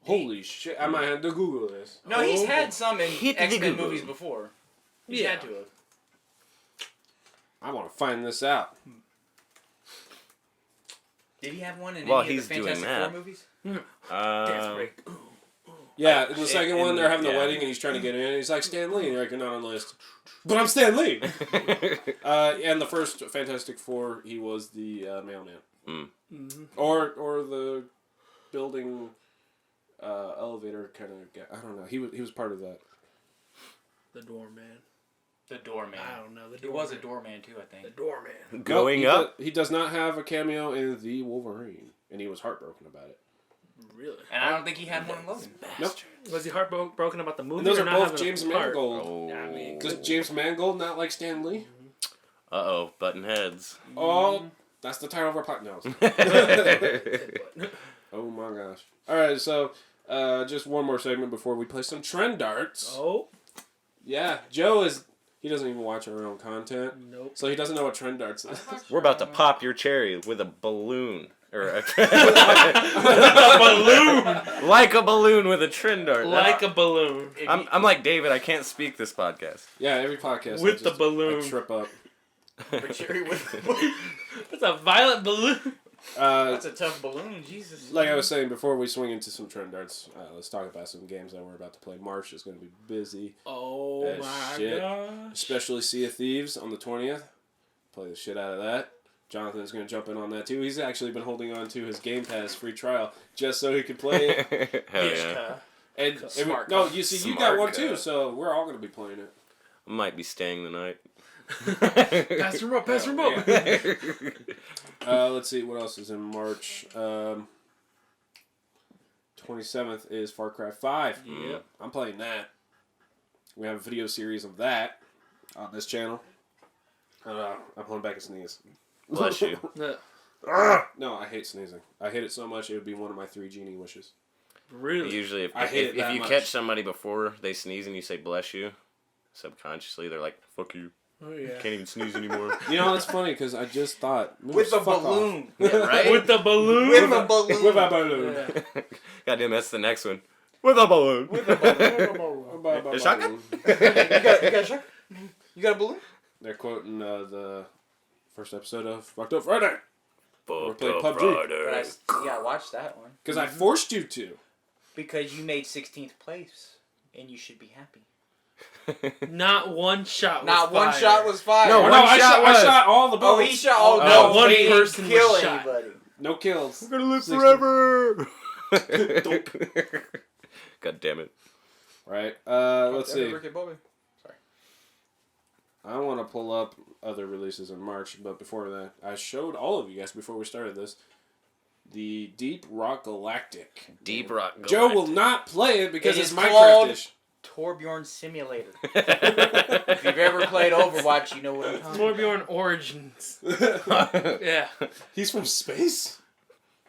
Holy shit! I might have to Google this. No, he's had some in Hit the X-Men Google. movies before. He's Yeah. had to have. I want to find this out. Did he have one in While any of he's the doing Fantastic that. Four movies? Death break. Yeah, in the second one, they're having the yeah. wedding, and he's trying to get in. And he's like, Stan Lee. And you're like, you're not on the list. But I'm Stan Lee! And the first Fantastic Four, he was the mailman. Mm-hmm. Or the building elevator kind of guy. I don't know. He was part of that. The doorman. The Doorman. I don't know. The He was a doorman. doorman too, I think. The doorman. Going Nope, up. he does not have a cameo in the Wolverine. And he was heartbroken about it. Really? And I don't think he had one in Logan. Nope. Was he heartbroken about the movie? And those or are not both having a James part? Mangold. Oh. Yeah, I mean, Does James Mangold not like Stan Lee? Uh-oh. Button heads. Oh, that's the title of our podcast. Oh my gosh. Alright, so just one more segment before we play some Trendarts. Oh, Yeah, Joe he doesn't even watch our own content. nope. So he doesn't know what Trendarts is. We're about to pop your cherry with a balloon. Or a balloon. like a balloon with a Trendart. Like a balloon. I'm like David. I can't speak this podcast. Yeah, every podcast. With I just- the balloon. I trip up. For Cherry with It's a violet balloon. That's a tough balloon, Jesus. Like I was saying before we swing into some Trendarts, let's talk about some games that we're about to play. March is going to be busy. Oh That my shit. gosh. Especially Sea of Thieves on the 20th. Play the shit out of that. Jonathan's going to jump in on that too. He's actually been holding on to his Game Pass free trial just so he could play it. Hell yeah. And Smart no, guy. you see, you Smart got one guy. too, so we're all going to be playing it. I might be staying the night. Pass the remote. Pass the remote. Let's see what else is in March. 27th is Far Cry 5. Yep. I'm playing that. We have a video series of that on this channel. I'm pulling back a sneeze. Bless you. No, I hate sneezing. I hate it so much it would be one of my 3 genie wishes. Really? Usually, I hate it if that you much. catch somebody before they sneeze and you say bless you, subconsciously they're like, fuck you. Oh, yeah. Can't even sneeze anymore. You know, it's funny because I just thought... With a balloon. Yeah, right? With the balloon? With a balloon. With a balloon. Yeah. Goddamn, that's the next one. With a balloon. With a balloon. A shotgun? You got a shotgun? You got a balloon? They're quoting the first episode of Fucked Up Friday. Fucked play up PUBG. Friday. But I watched that one. Because I forced you to. Because you made 16th place. And you should be happy. Not one shot was Not one fired. shot was fired. No, Oh, one no, I shot was. shot all the Oh, bullets. he shot all no, no, one he didn't person was kill shot. anybody. No kills. We're gonna live 16. forever. God damn it. Right. Let's see. Ricky Bobby. Sorry. I want to pull up other releases in March, but before that, I showed all of you guys before we started this the Deep Rock Galactic. Deep Rock. Joe Galactic. will not play it because It it's is Minecraft called- ish. Torbjorn Simulator. If you've ever played Overwatch, you know what I'm talking about. Torbjorn Origins. Yeah. He's from space?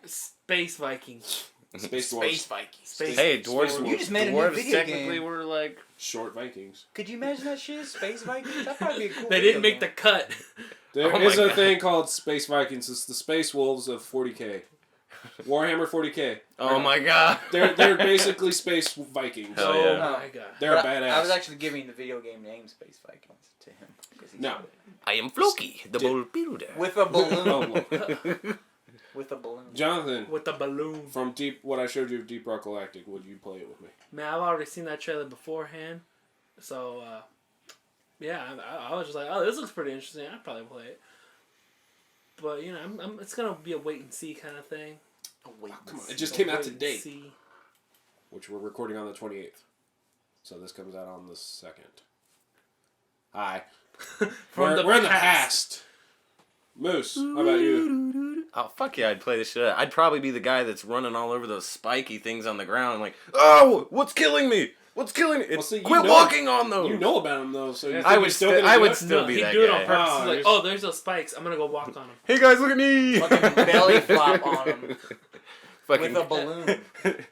Space Vikings. Space Dwarves. Space Vikings. Space. Hey, dwarves. You just made a new dwarves video technically game. were like. Short Vikings. Could you imagine that shit? Space Vikings? That'd probably be a cool They video didn't make the game. cut. There Oh is my a God. thing called Space Vikings. It's the Space Wolves of 40K. Warhammer 40K. Oh my god. They're basically Space Vikings. Hell Oh yeah. my god. They're But badass. I was actually giving the video game name Space Vikings to him. 'Cause he's No. I am Floki, the bull builder. With a balloon. Oh, With a balloon. Jonathan, With the balloon. from what I showed you of Deep Rock Galactic, would you play it with me? Man, I've already seen that trailer beforehand. So, yeah, I was just like, oh, this looks pretty interesting. I'd probably play it. But, you know, it's going to be a wait and see kind of thing. Come on, it just came out Wait and today, see. which we're recording on the 28th. So this comes out on the 2nd. Hi. We're in the past. Moose, how about you? Oh fuck yeah, I'd play this shit. I'd probably be the guy that's running all over those spiky things on the ground, like, oh, what's killing me? What's killing me? Well, see, you Quit know- walking on those. You know about him, though, so you think I would he's still sti- gonna I do would it? still No, be he'd that do it guy. on purpose. Oh, He's like, you're- oh, there's those spikes. I'm going to go walk on them. Hey guys, look at me. Fucking belly flop on him. Fucking With a balloon.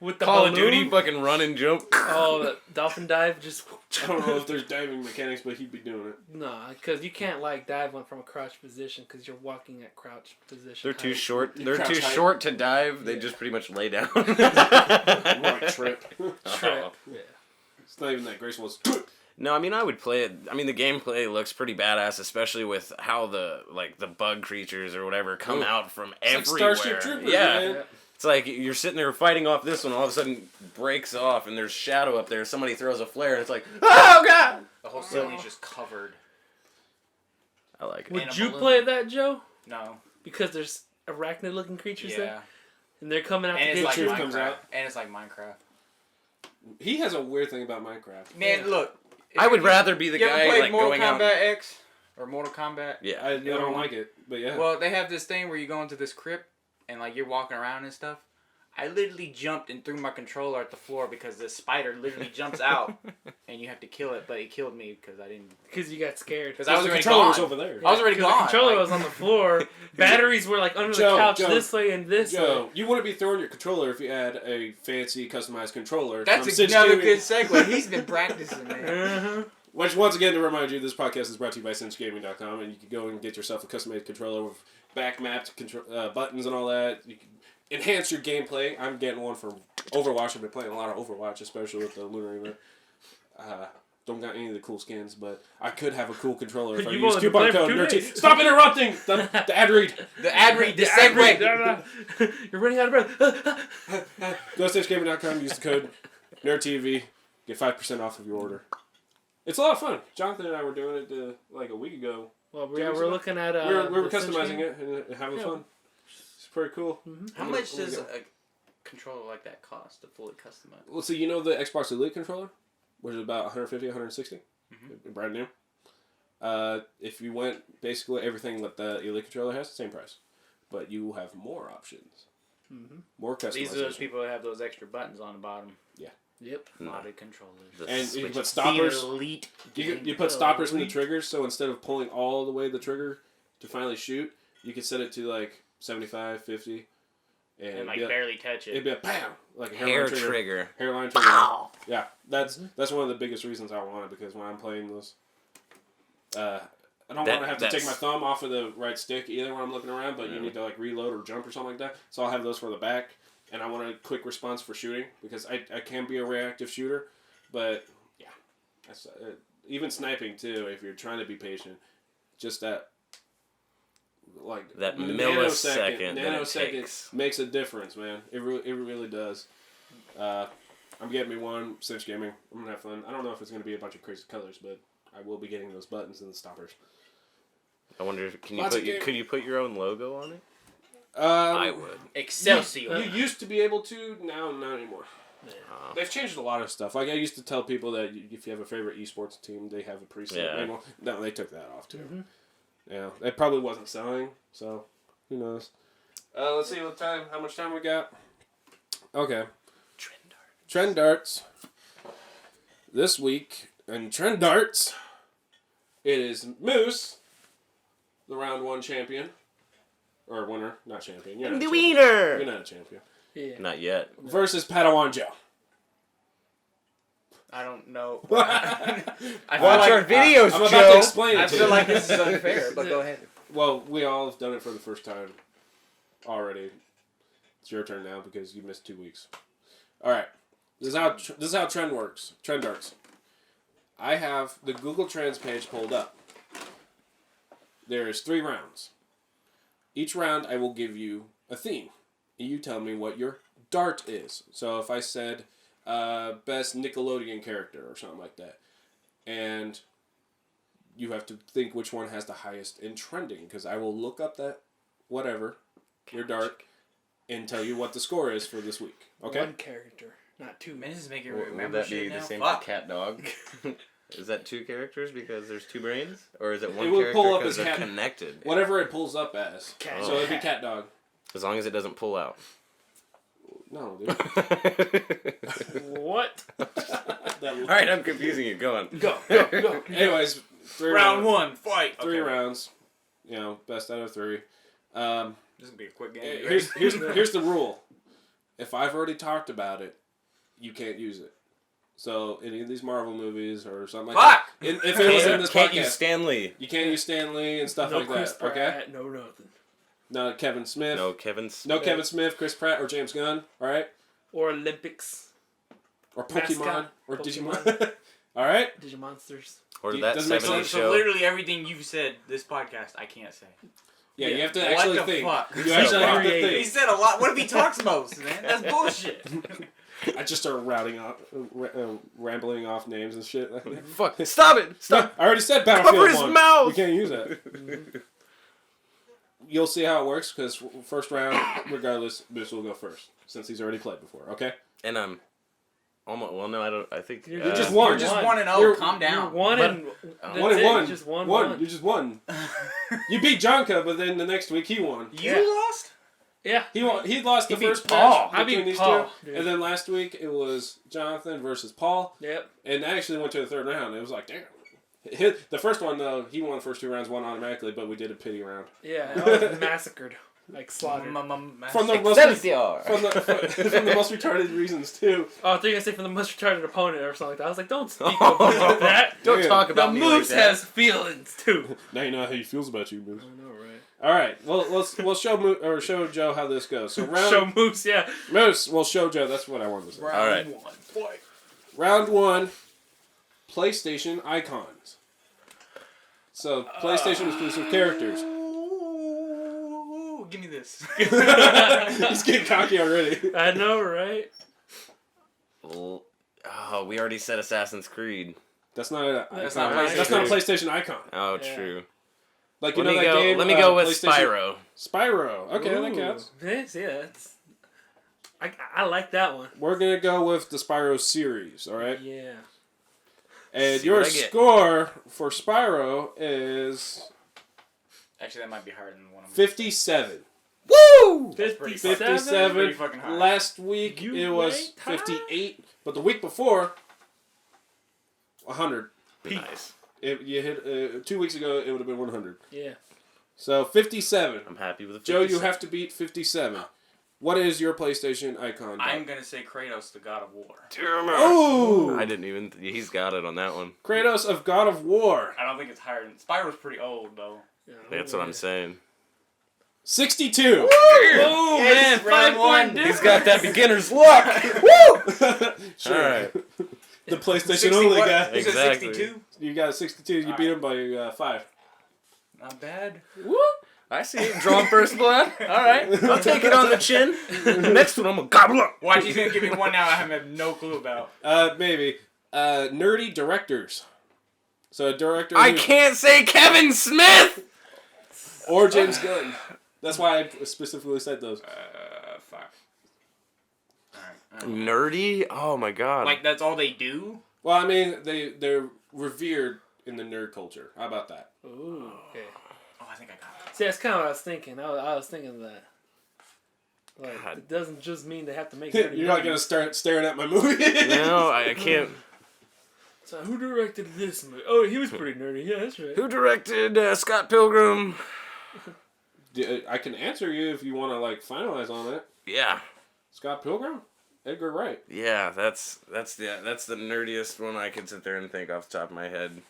With the Call balloon. of Duty, fucking run and jump. Oh, the dolphin dive, just... I don't know if there's diving mechanics, but he'd be doing it. No, because you can't, like, dive one from a crouch position because you're walking at crouch position. They're too height. short. They're Crouch too height. short to dive. They Yeah. just pretty much lay down. More like trip. Trip. Yeah. It's not even that graceful. It's No, I mean I would play it. I mean the gameplay looks pretty badass, especially with how the bug creatures or whatever come Ooh. out from like everywhere. Starship Troopers, yeah. man. It's like you're sitting there fighting off this one, all of a sudden breaks off, and there's shadow up there. Somebody throws a flare, and it's like, oh god! The whole ceiling's just covered. I like it. Would And a you balloon. play that, Joe? No. Because there's arachnid-looking creatures Yeah. there, and they're coming out And to it's get like you. Truth comes Minecraft. out. And it's like Minecraft. He has a weird thing about Minecraft. Man, Yeah. look. I would rather be the You ever guy played like Mortal going Kombat out. X? Or Mortal Kombat? Yeah. I don't like it, but yeah. Well, they have this thing where you go into this crypt and like you're walking around and stuff. I literally jumped and threw my controller at the floor because this spider literally jumps out and you have to kill it, but it killed me because I didn't. Because you got scared. Because I was the already controller gone. was over there. I was already 'Cause gone. The controller like- was on the floor. Batteries were like under Joe, the couch Joe, this way and this way. Joe, you wouldn't be throwing your controller if you had a fancy customized controller. That's from Cinch another Gaming. good segue. He's been practicing, man. Uh-huh. Which, once again, to remind you, this podcast is brought to you by CinchGaming.com, and you can go and get yourself a customized controller with back-mapped buttons and all that. You can enhance your gameplay. I'm getting one for Overwatch. I've been playing a lot of Overwatch, especially with the Lunar Event. Don't got any of the cool skins, but I could have a cool controller if I You've use only been coupon playing code for 2 NERD. days. Stop interrupting the ad read. The ad read, the segue. You're running out of breath. Go to CinchGaming.com, use the code NERDTV, get 5% off of your order. It's a lot of fun. Jonathan and I were doing it like a week ago. Well, we're looking at. we were the Cinch customizing game. it and having Yeah. fun. It's pretty cool. How much does a controller like that cost to fully customize? Well, so you know the Xbox Elite controller, which is about 150, 160? brand new. If you went basically everything that the Elite controller has, same price, but you have more options, more customization. These are those people that have those extra buttons on the bottom. Yeah. Yep. Modded controllers. And you put stoppers. Elite. You put stoppers in the triggers, so instead of pulling all the way the trigger to finally shoot, you can set it to like 75, 50. And like barely touch it. It'd be a bam, like a Hair trigger. Hairline trigger. Pow! Yeah, that's one of the biggest reasons I want it, because when I'm playing those, I don't want to have to take my thumb off of the right stick either when I'm looking around, but you need to like reload or jump or something like that. So I'll have those for the back, and I want a quick response for shooting, because I can be a reactive shooter, but yeah, that's even sniping too. If you're trying to be patient, just that. Like that nanosecond takes. makes a difference, man. It really does. I'm getting me one Cinch Gaming. I'm gonna have fun. I don't know if it's gonna be a bunch of crazy colors, but I will be getting those buttons and the stoppers. I wonder, could you put your own logo on it? I would. Excelsior. You used to be able to. Now, not anymore. They've changed a lot of stuff. Like I used to tell people that if you have a favorite esports team, they have a preset. Yeah. No, they took that off too. Yeah, it probably wasn't selling, so who knows. Let's see how much time we got. Okay. Trendarts. This week in Trendarts, it is Moose, the round 1 champion. Or winner, not champion. You're not the champion. wiener! You're not a champion. Yeah. Not yet. Versus Padawan Joe. I don't know. Watch our videos, I'm about Joe. to explain it I to feel you. like this is unfair, but go ahead. Well, we all have done it for the first time already. It's your turn now because you missed 2 weeks. All right. This is how Trend works. Trendarts. I have the Google Trends page pulled up. There is 3 rounds. Each round I will give you a theme. You tell me what your dart is. So if I said best Nickelodeon character or something like that, and you have to think which one has the highest in trending, because I will look up that whatever your dart and tell you what the score is for this week. Okay. 1 character, not 2. Man, this is making me Would remember that be shit the now. same Fuck. for cat dog? Is that 2 characters because there's 2 brains, or is it 1 It will character pull up because as they're cat- connected? Whatever it pulls up as. Cat. So it'd be cat dog. As long as it doesn't pull out. No, dude. What? All right, I'm confusing you. Go on. Go. Anyways, 3 Round rounds. 1, fight. 3 Okay. rounds. You know, best out of 3. This is gonna be a quick game. Here's the rule. If I've already talked about it, you can't use it. So any of these Marvel movies or something like Fuck! that. If it was in this Can't podcast, use Stan Lee. you can't use Stan Lee and stuff No like Chris that. Okay. Pratt, no nothing. No Kevin Smith. No Kevin Smith. No Kevin Smith, Chris Pratt, or James Gunn. All right. Or Olympics. Or Pokemon. Mascot. Or Pokemon. Digimon. All right. Digimonsters. Or You- that doesn't make 70s sense. So show. literally everything you've said this podcast, I can't say. Yeah, you have to What actually the think. fuck? You actually have to He think. He said a lot. What if he talks most, man? That's bullshit. I just start rambling off names and shit. Fuck. Stop it. Stop. I already said Battlefield Cover his 1. mouth. We can't use that. You'll see how it works, because first round, regardless, Moose will go first, since he's already played before, okay? And I'm almost. Well, no, I don't. I think. You're just one. You're just One. 1-0. You're- Calm You're down. 1 But- and... that's 1 and it, 1. Just 1. You just won. You beat JonKuh, but then the next week he won. You Yeah. lost? Yeah. He won. He lost the He beat first Paul. match I between beat these Paul, 2, dude. and then last week it was Jonathan versus Paul, Yep. and that actually went to the 3rd round. It was like, damn. The first one though, he won the first 2 rounds, won automatically, but we did a pity round. Yeah, I was massacred. Like slaughtered. From the most Excelsior. from the most retarded reasons too. Oh, I thought you were going to say from the most retarded opponent or something like that. I was like, don't speak about that. Don't Yeah. talk The about me like moose that. has feelings, too. Now you know how he feels about you, Moose. I know, right? All right. Well, we'll show Joe how this goes. So Show Moose, yeah. Moose. We'll show Joe. That's what I wanted to say. All right. 1, fight. Round 1. PlayStation icons. So PlayStation exclusive characters. Ooh, give me this. He's getting cocky already. I know, right? Well, oh, we already said Assassin's Creed. That's not a. That's not not a- that's not a PlayStation. PlayStation icon. Oh, Yeah. true. Like you Let know me that go. game. Let me go with PlayStation- Spyro. Spyro. Okay, that Ooh. counts. Yes, yeah, that's... I like that one. We're gonna go with the Spyro series. All right. Yeah. And See your what I get. score for Spyro is Actually, that might be higher than one of them. 57. Woo! That's pretty 57. Pretty fucking high. Last week You it was ranked high? 58, but the week before, 100. Nice. If you hit 2 weeks ago, it would have been 100. Yeah. So 57. I'm happy with the Joe, 57. you have to beat 57. What is your PlayStation icon? I'm gonna say Kratos, the God of War. Oh! I didn't even. He's got it on that one. Kratos of God of War. I don't think it's higher than Spyro's pretty old though. Yeah, That's what I'm saying. 62. Oh Yes, man, round 5 one. point He's difference. got that beginner's luck. Sure. All right. The PlayStation 60 only what? guy. You said Exactly. 62? You got 62. You All beat right. him by 5. Not bad. Whoop. I see it. Drawing first blood. All right. I'll take it on the chin. Next one, I'm going to gobble up. Watch, he's gonna give me one now I have no clue about. Maybe. Nerdy directors. So a director I who- can't say Kevin Smith. or James Gunn. That's why I specifically said those. 5. Alright. Nerdy? Oh, my God. Like, that's all they do? Well, I mean, they're revered in the nerd culture. How about that? Ooh, okay. Oh, I think I got it. See, that's kind of what I was thinking. I was thinking that. Like, God. it doesn't just mean they have to make. You're not gonna start staring at my movie. No, I can't. So who directed this movie? Oh, he was pretty nerdy. Yeah, that's right. Who directed Scott Pilgrim? I can answer you if you want to like finalize on it. Yeah. Scott Pilgrim, Edgar Wright. Yeah, that's the nerdiest one I could sit there and think off the top of my head.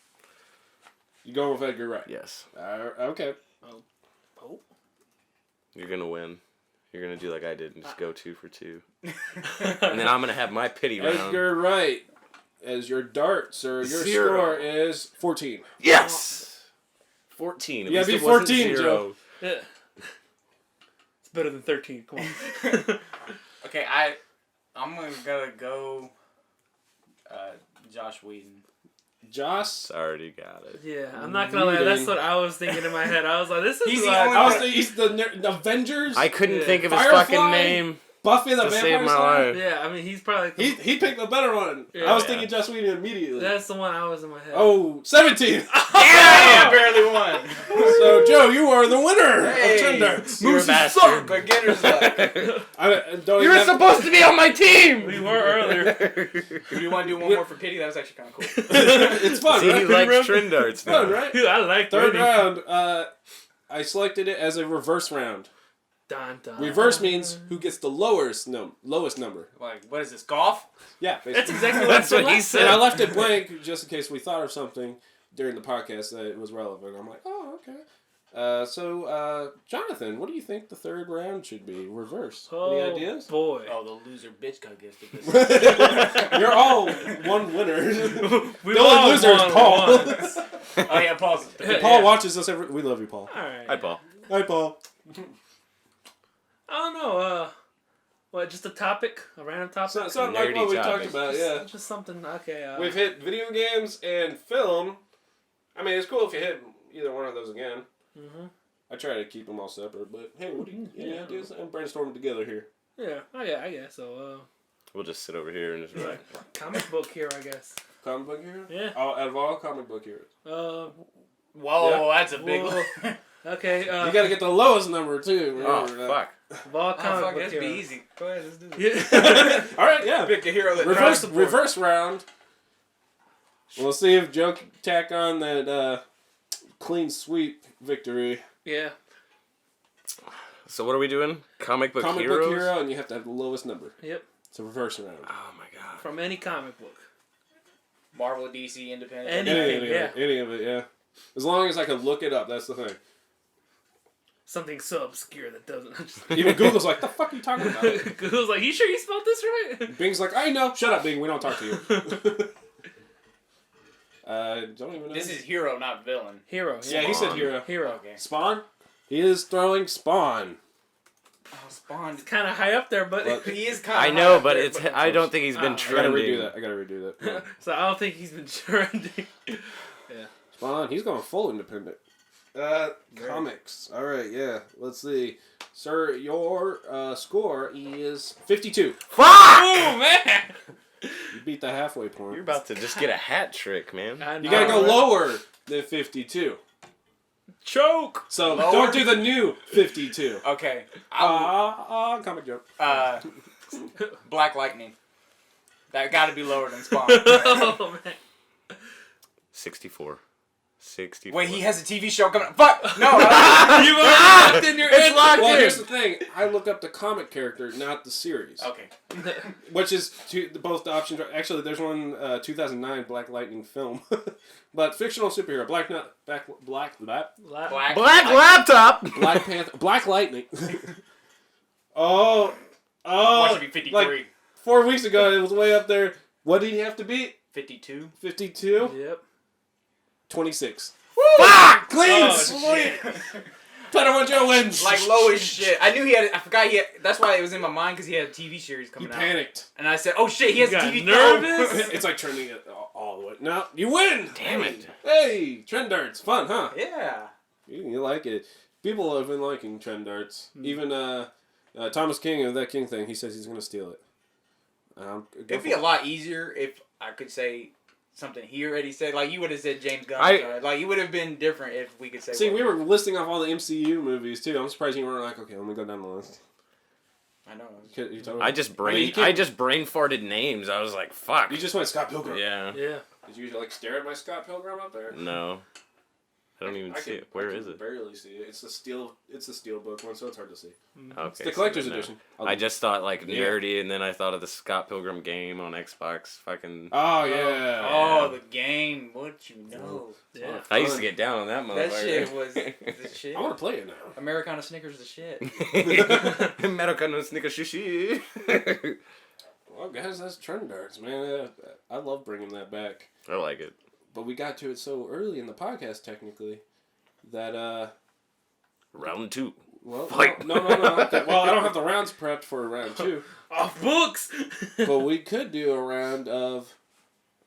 You go with Edgar Wright. Yes. Okay. Oh. You're going to win. You're going to do like I did and just go 2 for 2. And then I'm going to have my pity round. Edgar Wright as your dart, sir. Your 0. score is 14. Yes! 14. At Yeah, least be it wasn't 14, 0. Joe. Yeah. It's better than 13. Come on. Okay, I'm gonna go Josh Whedon. Joss. Already got it. Yeah, I'm not gonna lie. That's what I was thinking in my head. I was like, this is He's the like, only I was one- thinking he's the Avengers. I couldn't Yeah. think of his Firefly? fucking name Buffy the to Vampire save my Slayer. life. Yeah, I mean, he's probably. He picked the better one. Yeah. I was thinking Joss Whedon immediately. That's the one I was in my head. Oh, 17. Yeah, I barely won. So, Joe, you are the winner Hey. of Trendarts. You're a bastard. Beginner's luck. I don't You're even have- supposed to be on my team! We were earlier. Do you want to do one more for pity? That was actually kind of cool. It's fun, See, he right? likes Trendarts now. Fun, right? Dude, I like Third winning. round, I selected it as a reverse round. Dun, dun. Reverse means who gets the lowest number. Like, what is this, golf? Yeah, basically. That's exactly That's what he last said. And I left it blank just in case we thought of something during the podcast that was relevant. I'm like, oh, okay. So, Jonathan, what do you think the third round should be? Reverse. Oh, Any ideas? boy. Oh, the loser bitch cut gets the You're all one winner. We The all only loser is won Paul. once. Oh, yeah, pause. Paul watches us every. We love you, Paul. All right. Hi, Paul. Hi, Paul. I don't know. What? Just a topic? A random topic? Something like Nerdy what we topic. talked about. Yeah. Just something. Okay. We've hit video games and film. I mean, it's cool if you hit either one of those again. Mm-hmm. I try to keep them all separate, but hey, what do you any Yeah. ideas? And brainstorm them together here. Yeah. I guess so. We'll just sit over here and just be like, Comic book hero, I guess. Comic book hero? Yeah. Out of all comic book heroes. Whoa, that's a big Whoa. one. Okay. You gotta get the lowest number, too. oh, Remember that. fuck. Of all Oh, comic fuck, book that'd be heroes. easy. Go ahead, let's do this. Yeah. All right, yeah. Pick the hero that drives the board. Reverse round. We'll see if Joe can tack on that clean sweep victory. Yeah. So what are we doing? Comic book Comic heroes? book hero, and you have to have the lowest number. Yep. It's a reverse round. Oh, my God. From any comic book. Marvel, DC, Independent. Anything, Any of it, yeah. As long as I can look it up, that's the thing. Something so obscure that doesn't. Even Google's like, the fuck are you talking about? Google's like, you sure you spelled this right? Bing's like, I know. Shut up, Bing. We don't talk to you. Don't even know. This is hero, not villain. Hero. Yeah, he said Spawn. hero. Hero. Okay. Spawn? He is throwing Spawn. Oh, Spawn. It's kind of high up there, but Well, He is kind I of. know, but it's. I don't think he's been I I gotta trending. redo that. Yeah. so I don't think he's been trending. Spawn, he's going full independent. Comics. All right, yeah. Let's see. Sir, your score is 52. Fuck! Oh man! You beat the halfway point. You're about to just get a hat trick, man. I know, You gotta go right? lower than 52. Choke. So Lower? don't do the new 52. Okay. Comic joke. Black Lightning. That got to be lower than Spawn. Oh, man. 64. 64. Wait, he has a TV show coming up. Fuck! No! You've already locked in your It's locked Well, in. here's the thing. I look up the comic character, not the series. Okay. Which is both the options. Actually, there's one 2009 Black Lightning film, but fictional superhero Black laptop. Black Panther Black Lightning. oh, Watch it be 53. like 4 weeks ago, it was way up there. What did he have to beat? 52. 52. Yep. 26. Fuck! Clean Oh, sweep. Padawan Joe wins. Like low as shit. I knew he had. I forgot he had. That's why it was in my mind because he had a TV series He coming out. panicked. And I said, "Oh shit, he has You a got TV nervous? It's like turning it all the way. No, you win. Damn it. Hey, Trendarts, fun, huh? Yeah. You like it. People have been liking Trendarts. Even Thomas King of That King Thing, he says he's going to steal it. It'd be a lot easier if I could say something he already said. Like you would have said James Gunn. Like it would have been different if we could say. See, we were listing off all the MCU movies too. I'm surprised you weren't like, okay, let me go down the list. I know. I just brain farted names. I was like, fuck. You just went Scott Pilgrim. Yeah. Yeah. Did you like stare at my Scott Pilgrim up there? No. I don't even see it. Where is it? Barely see it. It's the steel book one, so it's hard to see. Okay. It's the collector's so no. edition. I just thought like Yeah. nerdy, and then I thought of the Scott Pilgrim game on Xbox. Fucking. Oh yeah. Oh, the game. What you know? Yeah. I used to get down on that That motherfucker. shit was the shit. I want to play it now. Americana Snickers the shit. Americano sneaker shishi. Well, guys, that's Trendarts, man. I love bringing that back. I like it. But we got to it so early in the podcast, technically, that Round 2. well, Fight. no. Well, I don't have the rounds prepped for round 2, Off books. but we could do a round of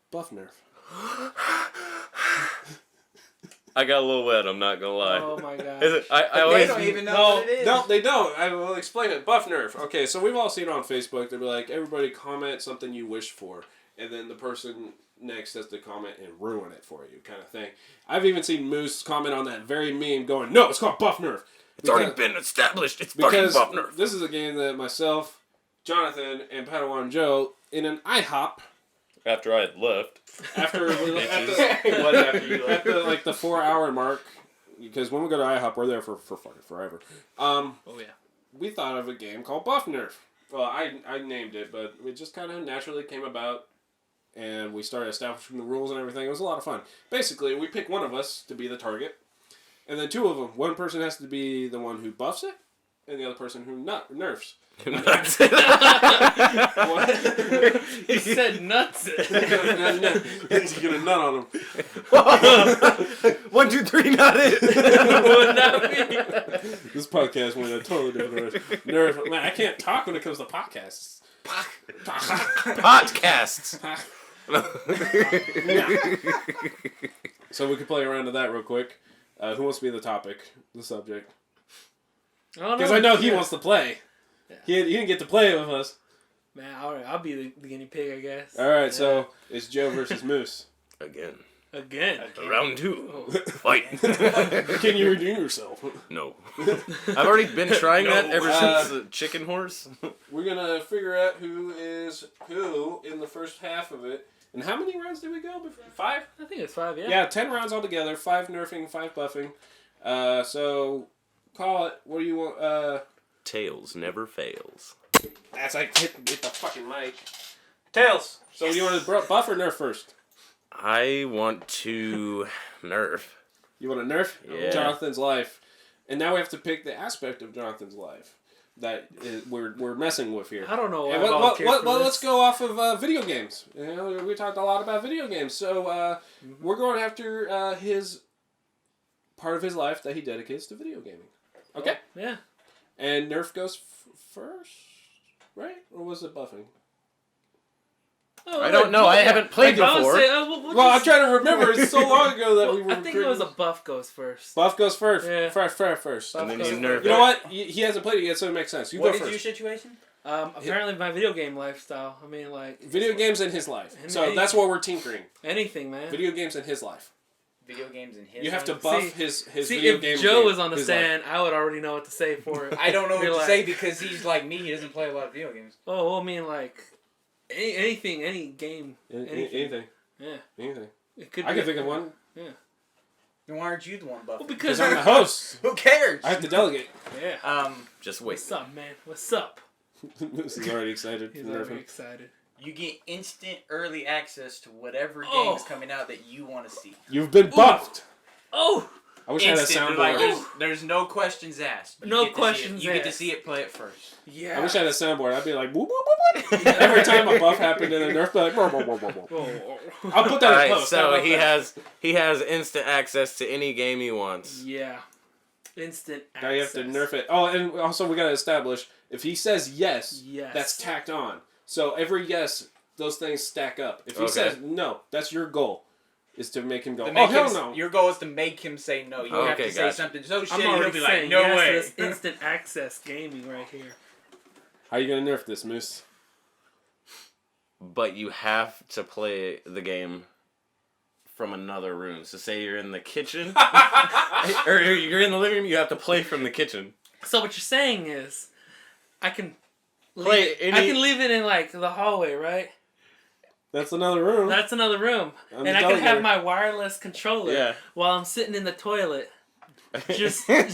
Buff Nerf. I got a little wet. I'm not gonna lie. Oh my god. I They always don't even know No, what it is. no, they don't. I will explain it. Buff Nerf. Okay, so we've all seen it on Facebook. They'll be like, everybody comment something you wish for, and then the person next has to comment and ruin it for you, kind of thing. I've even seen Moose comment on that very meme going, no, it's called Buff Nerf. It's already been established. It's fucking Because Buff Nerf. this is a game that myself, Jonathan, and Padawan Joe, in an IHOP, After I had left. after What after you left? like the 4-hour mark, because when we go to IHOP, we're there for fucking forever. Oh yeah. We thought of a game called Buff Nerf. Well, I named it, but it just kind of naturally came about, and we started establishing the rules and everything. It was a lot of fun. Basically, we pick one of us to be the target, and then two of them. One person has to be the one who buffs it, and the other person who nerfs. Nuts. What? He said nuts. He's gonna nut on him. 1, 2, 3, not it. Would not be. This podcast went a totally different direction. Nerf. Man, I can't talk when it comes to podcasts. Podcasts. So we could play around to that real quick. Who wants to be the topic, the subject? Because I know he wants to play. Yeah. He didn't get to play with us. Man, I'll be the guinea pig, I guess. All right, Yeah. so it's Joe versus Moose. Again. Again. Round 2. Oh. Fight. Can you redeem yourself? No. I've already been trying that ever since the chicken horse. We're gonna figure out who is who in the first half of it. And how many rounds did we go? 5? I think it's 5, yeah. Yeah, 10 rounds altogether. 5 nerfing, 5 buffing. So call it. What do you want? Tails never fails. That's like hit the fucking mic. Tails. So you want to buff or nerf first? I want to nerf. You want to nerf Yeah. Jonathan's life, and now we have to pick the aspect of Jonathan's life that we're messing with here. I don't know. And Why let's go off of video games. You know, we talked a lot about video games, so we're going after his part of his life that he dedicates to video gaming. Okay. Yeah. And Nerf goes first, right? Or was it buffing? Oh, I don't know. I haven't played I would before. say, Well, I'm trying to remember. It's so long ago that we were. I think it was a buff goes first. Buff goes first. Yeah. First. And then Buff you goes nerf first. You know what? He hasn't played it yet, so it makes sense. You What go is your first. situation? Apparently my video game lifestyle. I mean, like... Video games in his life. And So anything. that's what we're tinkering. Anything, man. Video games in his life. Video games in his You have to life. buff his video game. If Joe was on the his stand, I would already know what to say for it. I don't know Be what to like- say because he's like me. He doesn't play a lot of video games. Oh, well, I mean, like... Anything, any game. Anything. Yeah. Anything. It could I be can think of one. Then why aren't you the one buffing? Well, Because because... I'm the host. Who cares? I have to delegate. Yeah. Just wait. What's up, man? What's up? Moose is already excited. He's Nerf already him. excited. You get instant early access to whatever Oh. game is coming out that you want to see. You've been buffed. Oh! I wish I had a Instant. soundboard. Like, there's no questions asked. You No get to see it. questions You get to asked. see it play it first. Yeah. I wish I had a soundboard. I'd be like, whoop, whoop, whoop, whoop. Every time a buff happened in a Nerf, be like, whoop, whoop, whoop, whoop, whoop. Oh. I'll put that All in right, post. How so about that? he has instant access to any game he wants. Yeah. Instant access. Now you have to nerf it. Oh, and also we gotta establish if he says yes, Yes. that's tacked on. So every yes, those things stack up. If he Okay. says no, that's your goal, is to make him go. To Oh make hell him, no! Your goal is to make him say no. You have Okay, to say gotcha. something so I'm shitty. He'll already be like, saying no yes way. to this instant access gaming right here. How you gonna nerf this, Moose? But you have to play the game from another room. So say you're in the kitchen, or you're in the living room, you have to play from the kitchen. So what you're saying is, I can Play leave it, any- I can leave it in like the hallway, right? That's another room. That's another room, I'm and the I can have delegator. my wireless controller Yeah. while I'm sitting in the toilet. Just That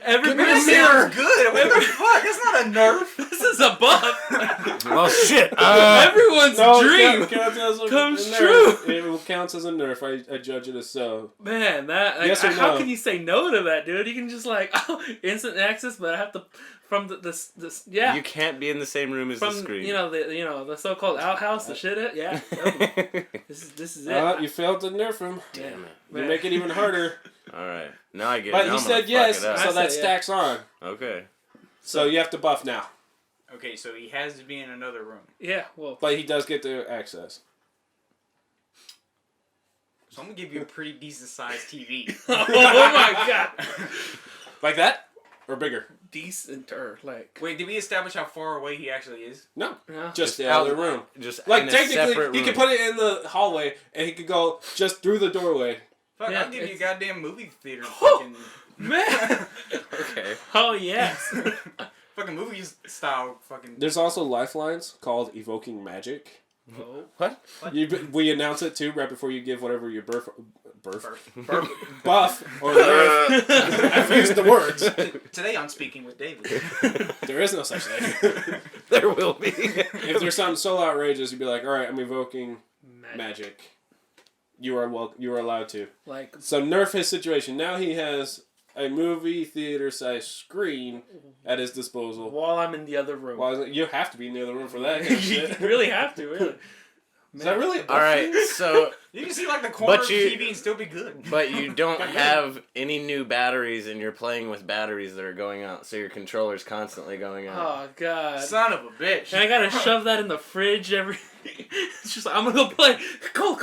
everybody. sounds good. What the fuck? That's not a nerf. This is a buff. Well, shit. Everyone's no, dream. it counts as a comes nerf. true. It counts as a nerf. I judge it as so. Man, that like, Yes or how no? can you say no to that, dude? You can just like instant access, but I have to from this yeah. You can't be in the same room as the From screen. the so-called outhouse, the shit. Yeah, this is it. You failed to nerf him. Damn it. You make it even harder. All right. Now I get it. But Now he I'm gonna said fuck yes, it up. so I that said stacks on. Okay. So you have to buff now. Okay, so he has to be in another room. Yeah, well, But he does get the access. So I'm gonna give you a pretty decent sized TV. oh my god, Like that? Or bigger? decenter like Wait, did we establish how far away he actually is? No. no. Just the out- other room. Just Like, in a technically, separate he room. could put it in the hallway, and he could go just through the doorway. Fuck, Yeah, I'll give you a it's- goddamn movie theater. Oh! Fucking, man. Okay. Oh yes. fucking movie style. Fucking. There's also lifelines called Evoking Magic. oh. What? We announce it, too, right before you give whatever your buff or Uh, nerf. I've used the words. Today on Speaking with David. There is no such thing. There will be. If there's something so outrageous, you'd be like, all right, I'm evoking magic. You are allowed to. Like So nerf his situation. Now he has a movie theater sized screen at his disposal. while I'm in the other room. Well, you have to be in the other room for that kind of you shit. really have to, really. Is that really a buff All right. thing? So, You can see like the corner But of the you- TV and still be good. but you don't have any new batteries, and you're playing with batteries that are going out, so your controller's constantly going out. Oh god. Son of a bitch. And I gotta shove that in the fridge every. It's just like, I'm gonna go play. Cold.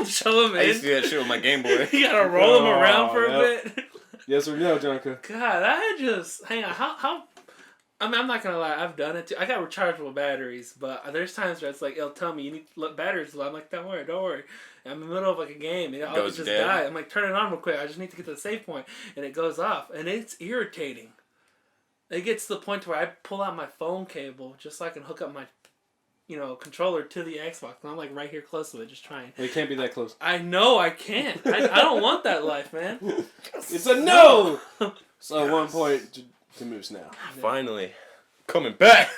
Shove them I used to in. do that shit with my Game Boy. You gotta roll them Oh, around for a yep. bit. Yes or no, JonKuh? God, I just hang on. How? I mean, I'm not gonna lie. I've done it too. I got rechargeable batteries, but there's times where it's like it'll tell me you need batteries. I'm like, don't worry. I'm in the middle of like a game and I'll Goes just dead. die. I'm like, turn it on real quick. I just need to get to the save point, and it goes off, and it's irritating. It gets to the point where I pull out my phone cable just so I can hook up my, controller to the Xbox. And I'm like right here close to it, just trying. Well, you can't be that close. I know I can't. I don't want that life, man. It's a no! So 1 point to Moose now. Finally. Coming back.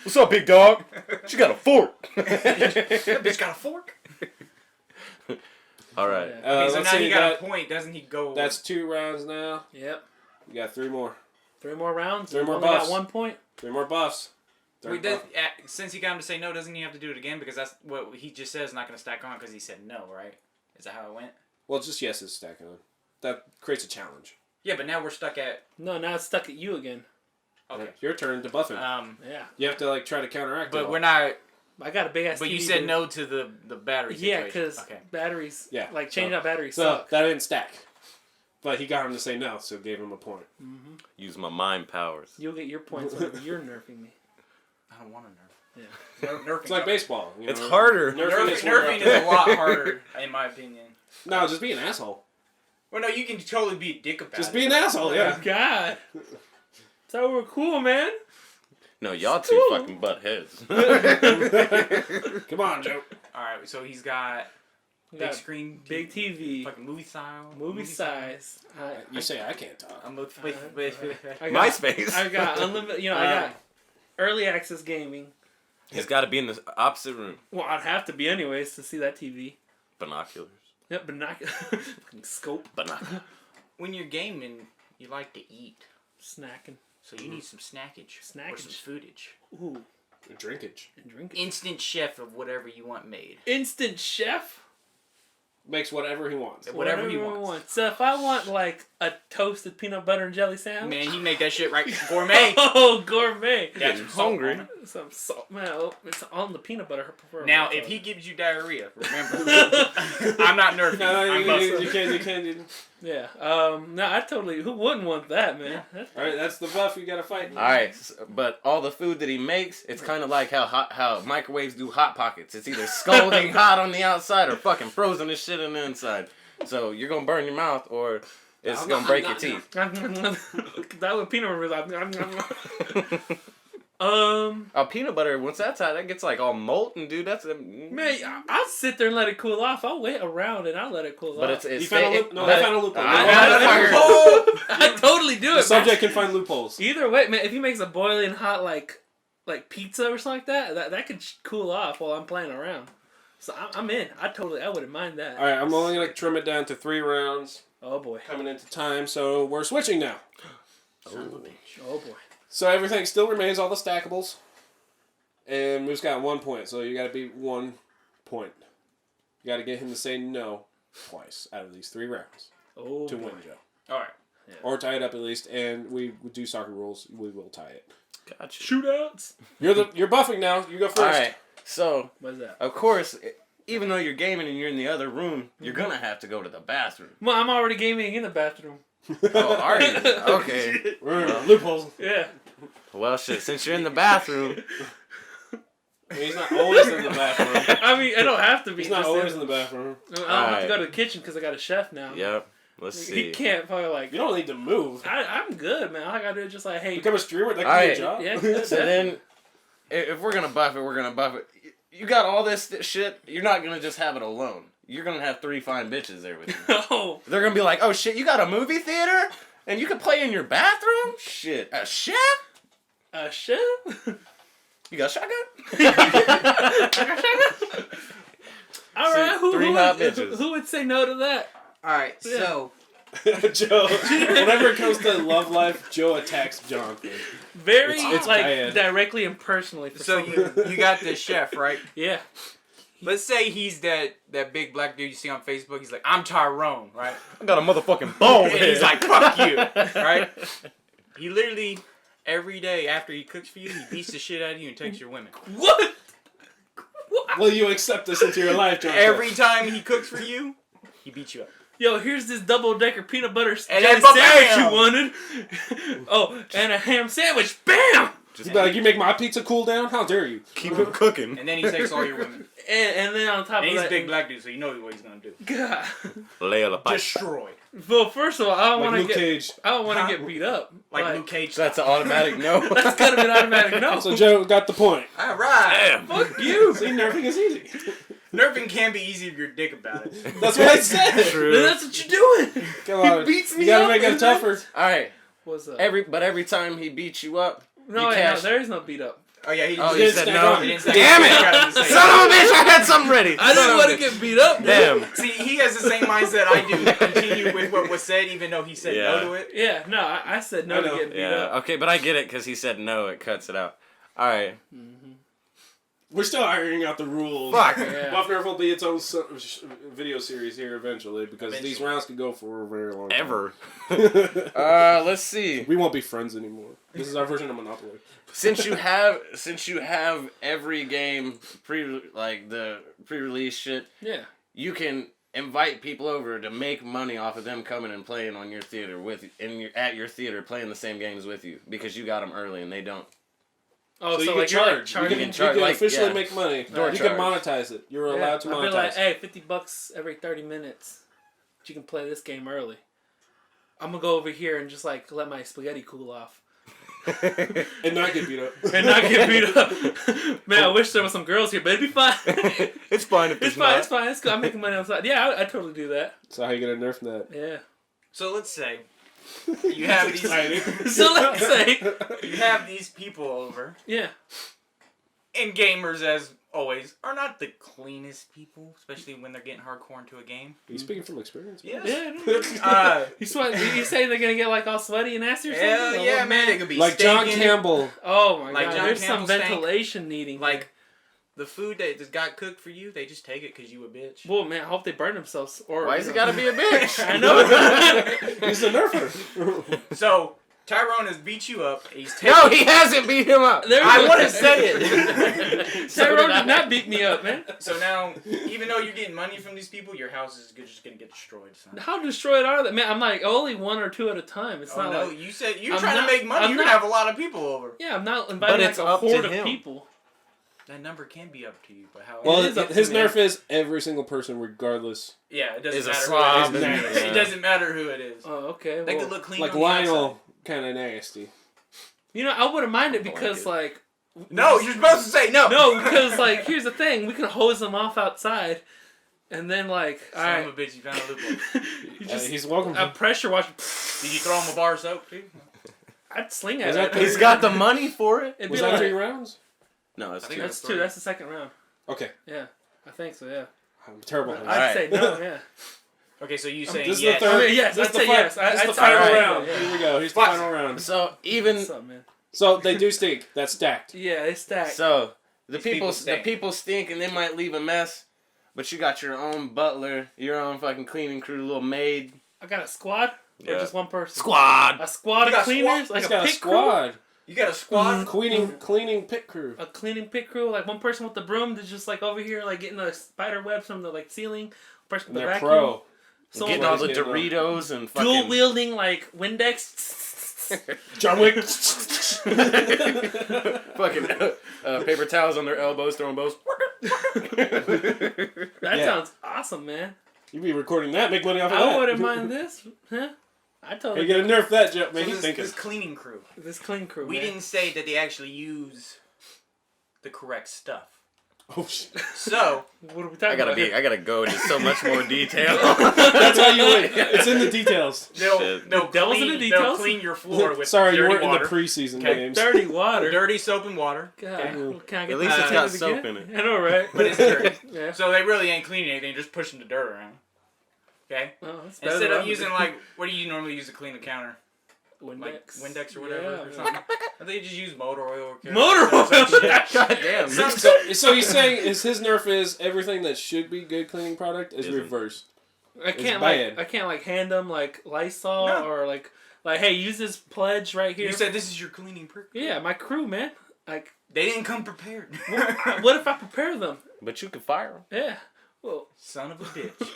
What's up, big dog? She got a fork. That bitch got a fork. All right. Yeah. Okay, so let's now see, he got a point. Doesn't he go? That's 2 rounds now. Yep. We got 3 more. 3 more rounds. 3 more Only buffs. got 1 point. 3 more buffs. Wait, since he got him to say no, doesn't he have to do it again? Because that's what he just said is not going to stack on because he said no, right? Is that how it went? Well, just yes is stacking on. That creates a challenge. Yeah, but now we're stuck at. No, now it's stuck at you again. Okay. Your turn to buff him. Yeah. You have to try to counteract it. But all. we're not. I got a big ass. But you TV, said dude. no to the battery Yeah, situation. because Okay. batteries. Yeah, Like changing out batteries So suck. that didn't stack. But he got him to say no, so gave him a point. Use my mind powers. You'll get your points whenever you're nerfing me. I don't want a Nerf. Yeah. Nerfing. It's like baseball. You It's know? harder. Nerfing is a lot harder, in my opinion. No, just be an asshole. Well, no, you can totally be a dick about Just it. be an asshole, yeah. God. So we're cool, man. No, y'all two fucking butt heads. Come on, Joe. Alright, so he's got big screen, big TV, fucking movie style. movie size. You say I can't talk. I got, MySpace. I got unlimited. You know, I got early access gaming. He's got to be in the opposite room. Well, I'd have to be anyways to see that TV. Binoculars. Yep, fucking scope, Binoculars. When you're gaming, you like to eat. snacking. So you need some snackage. Or some foodage. Ooh, Drinkage. and drink it. Instant chef of whatever you want made. Instant chef. Makes whatever he wants. Whatever he wants. So if I want like a toasted peanut butter and jelly sandwich, Man, he make that shit right. Gourmet. oh, gourmet. Getting hungry. Some salt, man. It's on the peanut butter. Now, if he gives you diarrhea, remember, I'm not nervous. No, I'm you can't. Yeah. No, I totally. Who wouldn't want that, man? All right, that's the buff you gotta fight. All right, but all the food that he makes, it's kind of like how microwaves do Hot Pockets. It's either scalding hot on the outside or fucking frozen as shit on the inside. So you're gonna burn your mouth or it's gonna break your teeth. That would peanut butter. Peanut butter, once that's out, that gets like all molten, dude. That's Man, I'll sit there and let it cool off. I'll wait around and I'll let it cool But off. it's You found a loophole. I totally do The it. subject can find loopholes. Either way, man, if he makes a boiling hot like pizza or something like that could cool off while I'm playing around. So I'm in. I wouldn't mind that. All right, I'm only gonna trim it down to 3 rounds. Oh boy. Coming into time, so we're switching now. Oh boy. So everything still remains, all the stackables. And Moose got 1 point, so you gotta beat 1 point. You gotta get him to say no twice out of these 3 rounds Oh to boy. win, Joe. Alright. Yeah. Or tie it up at least, and we would do soccer rules. We will tie it. Gotcha. Shootouts. You're buffing now. You go first. All right, so What's that? of course, even though you're gaming and you're in the other room, you're gonna have to go to the bathroom. Well, I'm already gaming in the bathroom. Oh, are you? Okay. Loopholes. Yeah. Well, shit. Since you're in the bathroom, He's not always in the bathroom. I mean, I don't have to be. He's not just always in the bathroom. I don't have to go to the kitchen because I got a chef now. yep. Let's He see. can't probably like. You don't need to move. I'm good, man. All I gotta do is just like, hey. Become a streamer. That All could be a right. job. Yeah. So then, if we're gonna buff it, we're gonna buff it. You got all this shit. You're not gonna just have it alone. You're gonna have 3 fine bitches there with you. Oh. They're gonna be like, "Oh shit, you got a movie theater and you can play in your bathroom? Shit, a chef? A chef? You got a shotgun? All right. See, Who would say no to that? Alright, Yeah. so Joe, whenever it comes to love life, Joe attacks JonKuh. Very It's like bad. directly and personally. For so some you got the chef, right? Yeah. Let's say he's that big black dude you see on Facebook. He's like, I'm Tyrone, right? I got a motherfucking bone And he's like, fuck you, right? He literally, every day after he cooks for you, he beats the shit out of you and takes your women. What? Will you accept this into your life, JonKuh? Every time he cooks for you, he beats you up. Yo, here's this double-decker peanut butter And jelly then bam! sandwich you wanted. Oh, and a ham sandwich. Bam! He'd be like, you make my pizza cool down? How dare you? Keep it cooking. And then he takes all your women. And then on top And of he's that, a big black dude, so you know what he's gonna do. God. Lay la pipe. Destroy. Well, first of all, I don't Like want Luke to get. Cage. I don't want to get beat up. Like Luke Cage. So that's an automatic no. That's gotta be an automatic no. So Joe got the point. Alright. Damn. Fuck you. See, nerfing is easy. Nerfing can be easy if you're a dick about it. That's what I said. Then True. that's what you're doing. Come on. He beats me You gotta up, make it and tougher. All right. What's up? Every time he beats you up, No, you wait, cash. no, there is no beat up. Oh yeah, he Oh, didn't you said stack no. on. He didn't stack Damn on. it! Got him to say Son of a bitch! I had something ready. I didn't Son want of to a get beat up. Damn. See, he has the same mindset I do to continue with what was said, even though he said Yeah. no to it. Yeah, no, I said no I to know. getting beat Yeah. up. Okay, but I get it because he said no. It cuts it out. All right. We're still ironing out the rules. Fuck. Yeah. Buff Nerf will be its own video series here eventually because these Eventually. rounds could go for a very long time. Ever. Let's see. We won't be friends anymore. This is our version of Monopoly. Since you have every game the pre-release shit, Yeah. you can invite people over to make money off of them coming and playing on your theater at your theater playing the same games with you because you got them early and they don't. Oh, so so you like can you're like charge. charging. You can charge, can like, officially yeah. make money. Door You can charge. monetize it. You're allowed to I'd be monetize. like, hey, $50 every 30 minutes. You can play this game early. I'm gonna go over here and just like let my spaghetti cool off. And not get beat up. And not get beat up. Man, I wish there was some girls here, but it'd be fine. It's fine if It's fine, it's fine. It's good. I'm making money outside. Yeah, I'd totally do that. So how you gonna nerf that? Yeah. So let's say you have these. So let's say. You have these people over, Yeah. and gamers, as always, are not the cleanest people, especially when they're getting hardcore into a game. Are you speaking from experience? Yes. Yeah. You say they're gonna get like all sweaty and nasty or something? Hell Or yeah, what, man. They could be Like John stinking. Campbell. Oh my Like god. John There's Campbell some stank. ventilation needing. Like, the food that just got cooked for you, they just take it because you a bitch. Well, man, I hope they burn themselves. Or Why has it gotta be a bitch? I know. He's a nerfer. So, Tyrone has beat you up. He's taken... No, he hasn't beat him up. I want to say it. Tyrone did not beat me up, man. So now, even though you're getting money from these people, your house is just going to get destroyed, son. How destroyed are they? Man, I'm like only 1 or 2 at a time. It's Oh, not no, like you said you're I'm trying not- to make money. I'm You're going not- to have a lot of people over. yeah, I'm not inviting But like it's a up to horde of him. people. That number can be up to you, but how? Well, It is up to his me. nerf is every single person, regardless. Yeah, it doesn't Is a matter slob who it and- is. yeah. It doesn't matter who it is. Oh, okay. They well, could look clean Like on the outside. Lionel, kind of nasty. you know, I wouldn't mind it like because it. like. No, you're supposed to say no. No, because like here's the thing: we can hose them off outside, and then like, all Son right, of a bitch, you found a loophole. you just He's welcome. pressure wash. Did you throw him a bar of soap, too? I'd sling at Was it. that He's got the money for it. It'd Was be that like, 3 rounds? No, that's I think two. that's 2. That's the second round. Okay. Yeah, I think so. Yeah, I'm terrible. at I'd this. Alright. say no. Yeah. Okay, so you saying This is yes. the third. I mean, yes, this I'd is the say fi- yes. This is I'd the say final right, round. yeah. Here we go. Here's the Fuck. final round. So even What's up, man? So they do stink. That's stacked. Yeah, they stack. so the These people people stink. stink and they might leave a mess, but you got your own butler, your own fucking cleaning crew, little maid. I got a squad or Yeah. just one person. Squad. A squad You of got cleaners, squad? like He's a got a pit crew. squad. You got a squad? Cleaning pit crew. A cleaning pit crew, like one person with the broom that's just like over here, like getting the spider webs from the like ceiling. Person And with the they're vacuum. pro. Someone Getting all the Someone's getting Doritos and dual fucking wielding like Windex. John Wick. fucking paper towels on their elbows, throwing bows. That Yeah. sounds awesome, man. You be recording that, make money off of that. I wouldn't mind this, huh? I Hey, totally you gotta nerf that, Joe. Man, So he's thinking. this cleaning crew. this clean crew. We man. didn't say that they actually use the correct stuff. Oh shit. So, What are we talking about? here? I gotta go into so much more detail. That's how you win. It's in the details. they'll, Shit. they'll, The devil's in clean, the they'll details? clean your floor with Sorry, you dirty weren't water. in the preseason Okay. games. Dirty water. Dirty soap and water. God, Okay. well, can I get At least this it's got again? soap in it. I know, right? But it's dirty. Yeah. So they really ain't cleaning anything, just pushing the dirt around. Okay? Oh, that's better Instead than of I using, would. like, what do you normally use to clean the counter? Windex, Like Windex or whatever Yeah, or man. something? I think you just use motor oil. Or Motor oil. God damn. So he's saying is his nerf is everything that should be good cleaning product is Isn't. reversed. I It's can't bad. I can't like hand them like Lysol No. or like hey, use this pledge right here. You said this is your cleaning crew. Yeah, my crew, man. Like, They didn't come prepared. what if I prepare them? But you can fire him. Yeah. Well, Son of a bitch.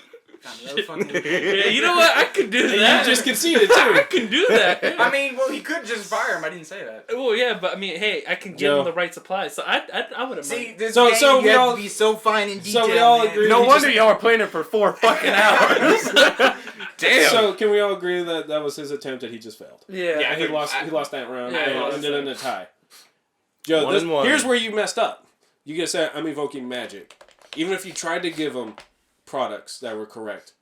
Another fucking... yeah, you know what? I could do And that. you just conceded I too. can do that. Yeah. I mean, well, you could just fire him. I didn't say that. Well, yeah, but I mean, hey, I can give Joe. them the right supplies, so I wouldn't See, mind. this So- game, so you we have all- to be so fine in detail, so we all man. agree- No You wonder just- y'all are playing it for 4 fucking hours. Damn. So can we all agree that that was his attempt that he just failed? Yeah. Yeah. And he lost that round Yeah, and he lost ended that. in a tie. Joe, 1-1. here's where you messed up. You get said I'm invoking magic. Even if you tried to give them products that were correct,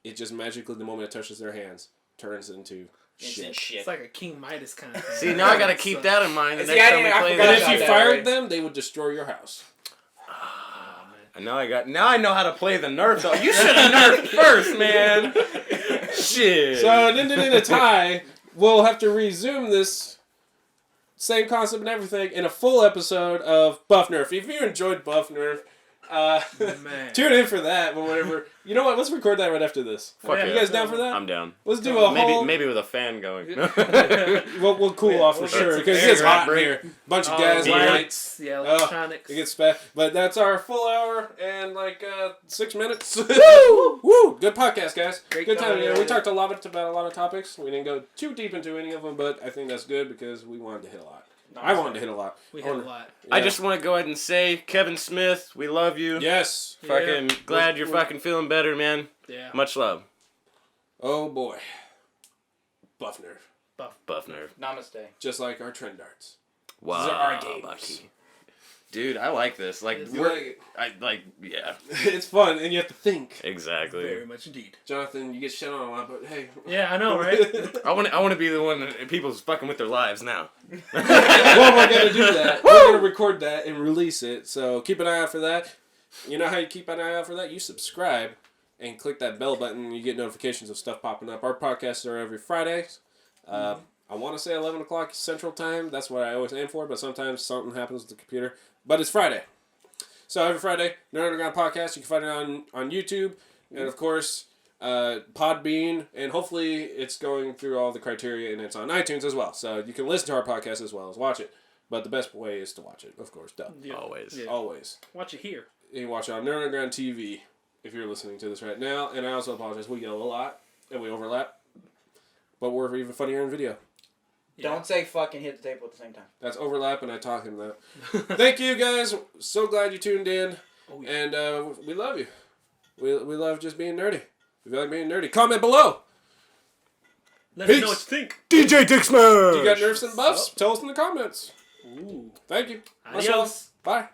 it just magically, the moment it touches their hands, turns into Instant shit. shit. It's like a King Midas kind of thing. See, now I gotta keep that in mind the See, next I time we didn't- I play forgot And this. if about you that, fired right? them, they would destroy your house. And now I know how to play the Nerf though. You should have nerfed first, man. Shit. So it ended in a tie. We'll have to resume this same concept and everything in a full episode of Buff Nerf. If you enjoyed Buff Nerf, Man. tune in for that. But whatever. You know what? Let's record that right after this. Fuck Yeah. You yeah. guys down for that? I'm down. Let's do a whole. Maybe with a fan going. We'll cool off for We'll get sure some because it air gets hot in break. here. Bunch of Oh, guys, beer. lights. Yeah, electronics. It gets fast. But that's our full hour and like 6 minutes. Woo! Woo! Good podcast, guys. Great Good time. time. Yeah, we talked about a lot of topics. We didn't go too deep into any of them, but I think that's good because we wanted to hit a lot. I wanted to hit a lot. We hit a lot. Yeah. I just want to go ahead and say, Kevin Smith, we love you. Yes. Fucking glad you're fucking feeling better, man. Yeah. Much love. Oh boy. Buff Nerf. Buff Nerf. Namaste. Just like our Trendarts. Wow. These are our games. Lucky. Dude, I like this. Like, You like it? yeah. It's fun, and you have to think. Exactly. Very much indeed. Jonathan, you get shit on a lot, but hey. Yeah, I know, right? I want to be the one that people's fucking with their lives now. Well, we're gonna do that. We're gonna record that and release it. So keep an eye out for that. You know how you keep an eye out for that? You subscribe and click that bell button, and you get notifications of stuff popping up. Our podcasts are every Friday. I want to say 11 o'clock Central Time. That's what I always aim for, but sometimes something happens with the computer. But it's Friday. So every Friday, Nerd Underground Podcast. You can find it on YouTube. And, of course, Podbean. And hopefully it's going through all the criteria, and it's on iTunes as well. So you can listen to our podcast as well as watch it. But the best way is to watch it, of course. Duh. Yeah. Always. Yeah. Always. Watch it here. You can watch it on Nerd Underground TV if you're listening to this right now. And I also apologize. We yell a lot, and we overlap. But we're even funnier in video. Yeah. Don't say fucking hit the table at the same time. That's overlap, and I talk him that. Thank you, guys. So glad you tuned in. Oh, yeah. And we love you. We love just being nerdy. If you like being nerdy, comment below. Let us Peace. know what you think. DJ Dick Smash! You got nerfs and buffs? Tell us in the comments. Ooh. Thank you. Adios. Bye.